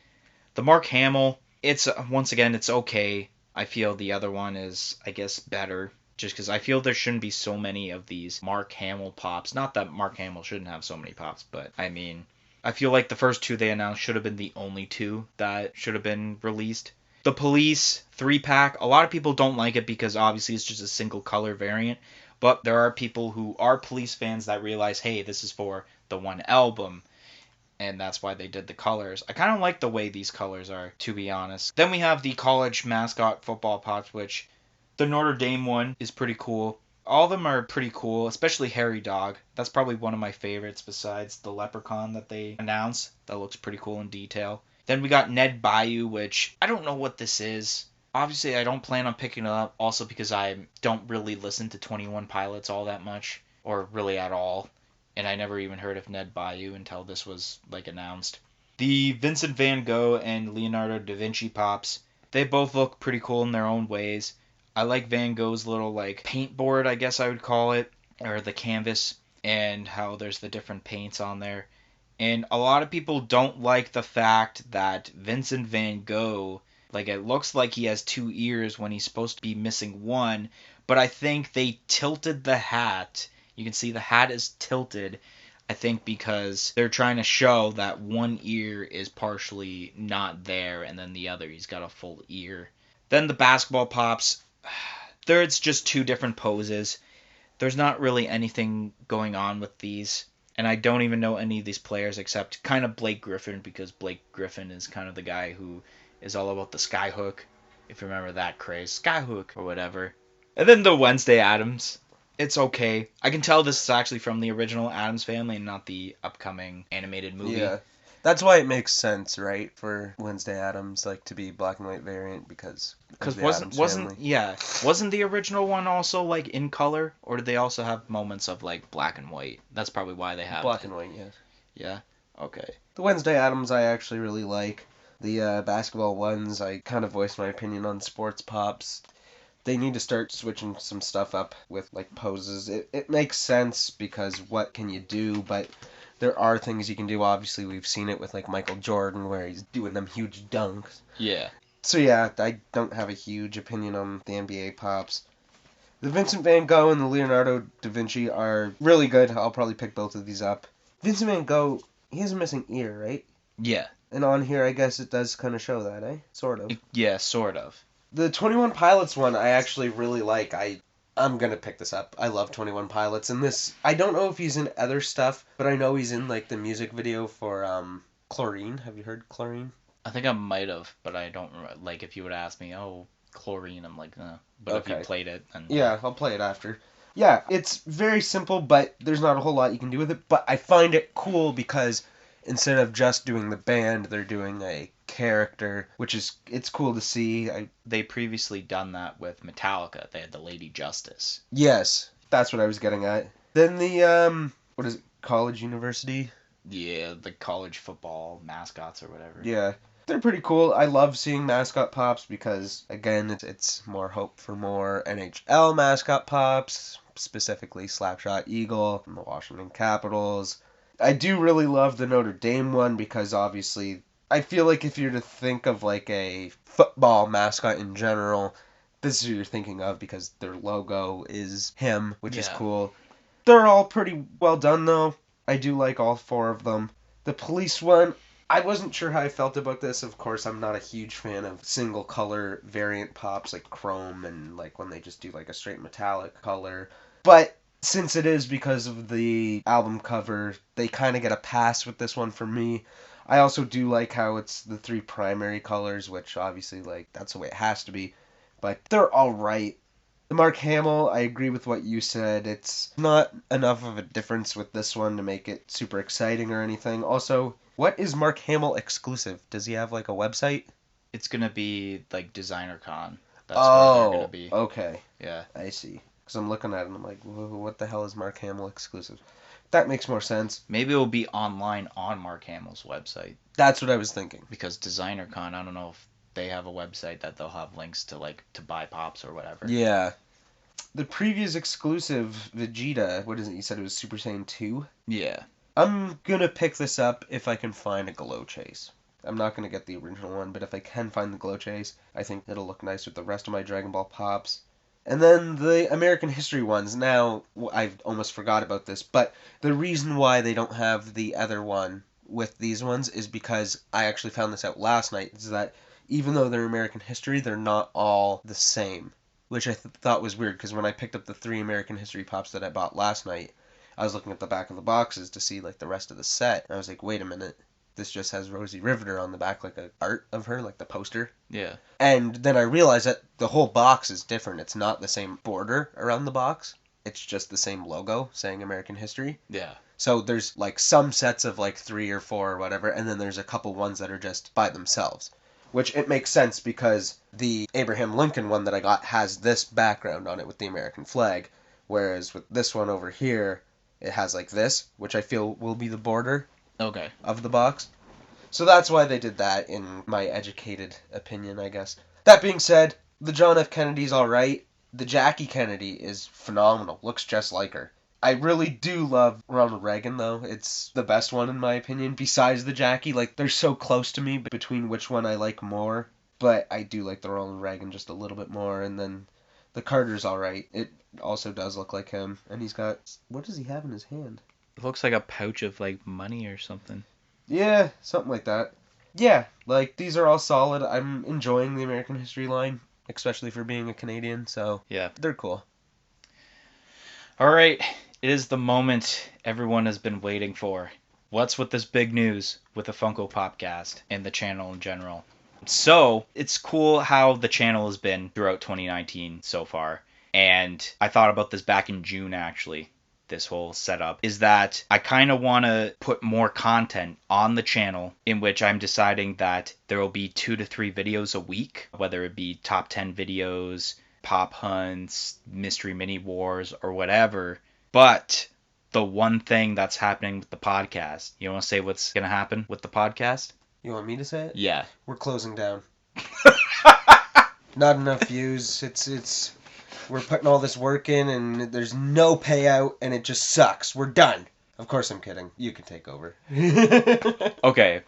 Speaker 2: The Mark Hamill, it's okay. I feel the other one is, I guess, better. Just because I feel there shouldn't be so many of these Mark Hamill pops. Not that Mark Hamill shouldn't have so many pops, but I mean, I feel like the first two they announced should have been the only two that should have been released. The Police 3-pack, a lot of people don't like it because obviously it's just a single color variant, but there are people who are Police fans that realize, hey, this is for the one album, and that's why they did the colors. I kind of like the way these colors are, to be honest. Then we have the college mascot football pops, which the Notre Dame one is pretty cool. All of them are pretty cool, especially Harry Dog. That's probably one of my favorites besides the Leprechaun that they announced. That looks pretty cool in detail. Then we got Ned Bayou, which I don't know what this is. Obviously, I don't plan on picking it up, also because I don't really listen to 21 Pilots all that much, or really at all. And I never even heard of Ned Bayou until this was, like, announced. The Vincent van Gogh and Leonardo da Vinci pops, they both look pretty cool in their own ways. I like Van Gogh's little, like, paint board, I guess I would call it, or the canvas, and how there's the different paints on there. And a lot of people don't like the fact that Vincent van Gogh, like, it looks like he has 2 ears when he's supposed to be missing one, but I think they tilted the hat. You can see the hat is tilted, I think, because they're trying to show that one ear is partially not there, and then the other, he's got a full ear. Then the basketball pops, it's just 2 different poses. There's not really anything going on with these, and I don't even know any of these players except kind of Blake Griffin, because Blake Griffin is kind of the guy who is all about the skyhook, if you remember that craze, skyhook or whatever. And then the Wednesday Addams. It's okay. I can tell this is actually from the original Addams Family and not the upcoming animated movie.
Speaker 3: Yeah. That's why it makes sense, right, for Wednesday Addams like to be black and white variant because
Speaker 2: Because
Speaker 3: of the Addams family.
Speaker 2: wasn't the original one also like in color, or did they also have moments of like black and white? That's probably why they have
Speaker 3: Black and white, yes.
Speaker 2: Yeah. Okay.
Speaker 3: The Wednesday Addams I actually really like. The basketball ones, I kind of voiced my opinion on sports pops. They need to start switching some stuff up with like poses. It makes sense because what can you do, but there are things you can do. Obviously, we've seen it with like Michael Jordan where he's doing them huge dunks.
Speaker 2: Yeah.
Speaker 3: So yeah, I don't have a huge opinion on the NBA pops. The Vincent Van Gogh and the Leonardo da Vinci are really good. I'll probably pick both of these up. Vincent Van Gogh, he has a missing ear, right?
Speaker 2: Yeah.
Speaker 3: And on here, I guess it does kind of show that, eh? Sort of.
Speaker 2: Yeah, sort of.
Speaker 3: The 21 Pilots one I actually really like. I'm gonna pick this up. I love 21 Pilots. And this, I don't know if he's in other stuff, but I know he's in like the music video for Chlorine. Have you heard Chlorine?
Speaker 2: I think I might have, but I don't remember. Like, if you would ask me, oh, Chlorine, I'm like, no. But
Speaker 3: Okay.
Speaker 2: if you played it, then...
Speaker 3: Yeah, I'll play it after. Yeah, it's very simple, but there's not a whole lot you can do with it. But I find it cool because instead of just doing the band, they're doing a character, which is, it's cool to see.
Speaker 2: They previously done that with Metallica. They had the Lady Justice.
Speaker 3: Yes, that's what I was getting at. Then the, what is it, college university?
Speaker 2: Yeah, the college football mascots or whatever.
Speaker 3: Yeah. They're pretty cool. I love seeing mascot pops because, again, it's more hope for more NHL mascot pops, specifically Slapshot Eagle from the Washington Capitals. I do really love the Notre Dame one because, obviously, I feel like if you're to think of, like, a football mascot in general, this is who you're thinking of because their logo is him, which is cool. They're all pretty well done, though. I do like all four of them. The police one, I wasn't sure how I felt about this. Of course, I'm not a huge fan of single color variant pops like chrome and like when they just do like a straight metallic color. But since it is because of the album cover, they kind of get a pass with this one for me. I also do like how it's the three primary colors, which obviously like that's the way it has to be. But they're all right. The Mark Hamill, I agree with what you said. It's not enough of a difference with this one to make it super exciting or anything. Also, what is Mark Hamill exclusive? Does he have like a website?
Speaker 2: It's gonna be like Designer Con. That's where they're gonna be.
Speaker 3: Okay.
Speaker 2: Yeah.
Speaker 3: I see. Because I'm looking at it and I'm like, what the hell is Mark Hamill exclusive? That makes more sense.
Speaker 2: Maybe it'll be online on Mark Hamill's website.
Speaker 3: That's what I was thinking.
Speaker 2: Because Designer Con, I don't know if they have a website that they'll have links to like to buy pops or whatever.
Speaker 3: Yeah. The previous exclusive Vegeta, what is it? You said it was Super Saiyan 2?
Speaker 2: Yeah.
Speaker 3: I'm gonna pick this up if I can find a Glow Chase. I'm not gonna get the original one, but if I can find the Glow Chase, I think it'll look nice with the rest of my Dragon Ball pops. And then the American History ones. Now, I've almost forgot about this, but the reason why they don't have the other one with these ones is because I actually found this out last night, is that even though they're American History, they're not all the same. Which I thought was weird, because when I picked up the 3 American History pops that I bought last night, I was looking at the back of the boxes to see like the rest of the set, and I was like, wait a minute, this just has Rosie Riveter on the back, like a art of her, like the poster.
Speaker 2: Yeah.
Speaker 3: And then I realized that the whole box is different. It's not the same border around the box. It's just the same logo saying American History.
Speaker 2: Yeah.
Speaker 3: So there's like some sets of like 3 or 4 or whatever, and then there's a couple ones that are just by themselves. Which it makes sense because the Abraham Lincoln one that I got has this background on it with the American flag, whereas with this one over here, it has like this, which I feel will be the border of the box. So that's why they did that, in my educated opinion, I guess. That being said, the John F. Kennedy's alright. The Jackie Kennedy is phenomenal. Looks just like her. I really do love Ronald Reagan, though. It's the best one, in my opinion. Besides the Jackie, like, they're so close to me between which one I like more. But I do like the Ronald Reagan just a little bit more. And then the Carter's alright. It also does look like him. And he's got... What does he have in his hand?
Speaker 2: It looks like a pouch of, like, money or something.
Speaker 3: Yeah, something like that. Yeah, like, these are all solid. I'm enjoying the American History line, especially for being a Canadian, so...
Speaker 2: Yeah.
Speaker 3: They're cool.
Speaker 2: Alright, it is the moment everyone has been waiting for. What's with this big news with the Funko POPcast and the channel in general? So, it's cool how the channel has been throughout 2019 so far. And I thought about this back in June, actually. this whole setup is that I kind of want to put more content on the channel, in which I'm deciding that there will be 2 to 3 videos a week, whether it be top 10 videos, pop hunts, mystery mini wars, or whatever. But the one thing that's happening with the podcast, you want to say what's going to happen with the podcast?
Speaker 3: You want me to say it?
Speaker 2: Yeah.
Speaker 3: We're closing down. Not enough views. It's we're putting all this work in and there's no payout and it just sucks. We're done. Of course I'm kidding. You can take over.
Speaker 2: Okay.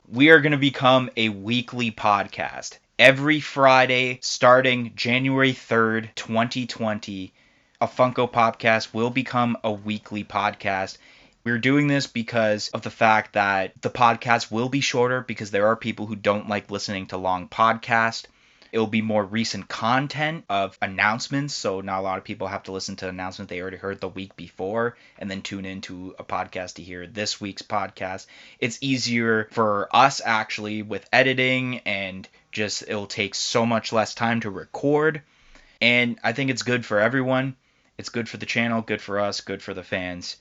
Speaker 2: We are going to become a weekly podcast. Every Friday, starting January 3rd, 2020, A Funko Podcast will become a weekly podcast. We're doing this because of the fact that the podcast will be shorter, because there are people who don't like listening to long podcasts. It will be more recent content of announcements, so not a lot of people have to listen to announcements they already heard the week before and then tune into a podcast to hear this week's podcast. It's easier for us actually with editing, and just it'll take so much less time to record, and I think it's good for everyone. It's good for the channel, good for us, good for the fans.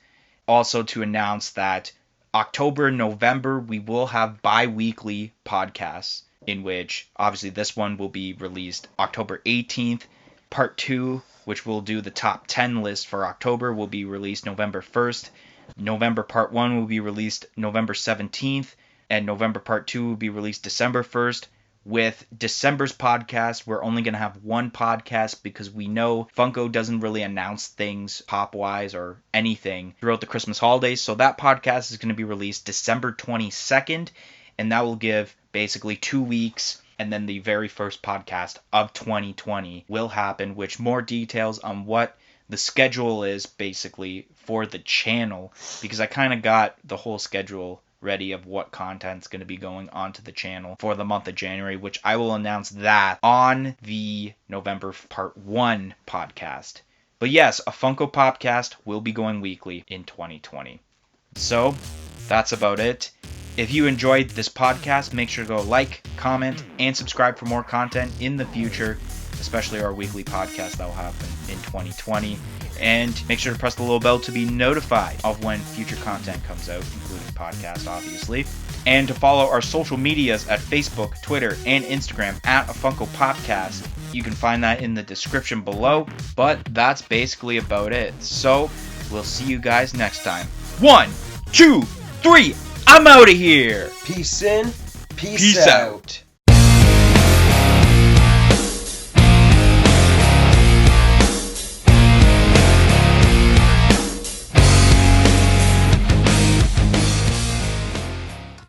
Speaker 2: Also, to announce that October and November we will have bi-weekly podcasts, in which obviously this one will be released October 18th. Part 2, which will do the top 10 list for October, will be released November 1st. November Part 1 will be released November 17th. And November Part 2 will be released December 1st. With December's podcast, we're only going to have one podcast because we know Funko doesn't really announce things pop-wise or anything throughout the Christmas holidays. So that podcast is going to be released December 22nd. And that will give basically 2 weeks, and then the very first podcast of 2020 will happen, which more details on what the schedule is basically for the channel, because I kind of got the whole schedule ready of what content's going to be going onto the channel for the month of January, which I will announce that on the November Part 1 podcast. But yes, A Funko Popcast will be going weekly in 2020. So, that's about it. If you enjoyed this podcast, make sure to go like, comment, and subscribe for more content in the future, especially our weekly podcast that will happen in 2020. And make sure to press the little bell to be notified of when future content comes out, including podcast, obviously. And to follow our social medias at Facebook, Twitter, and Instagram at A Funko Podcast. You can find that in the description below. But that's basically about it. So, we'll see you guys next time. 1, 2, 3... I'm out of here.
Speaker 3: Peace in, peace
Speaker 2: Peace
Speaker 3: out.
Speaker 2: out.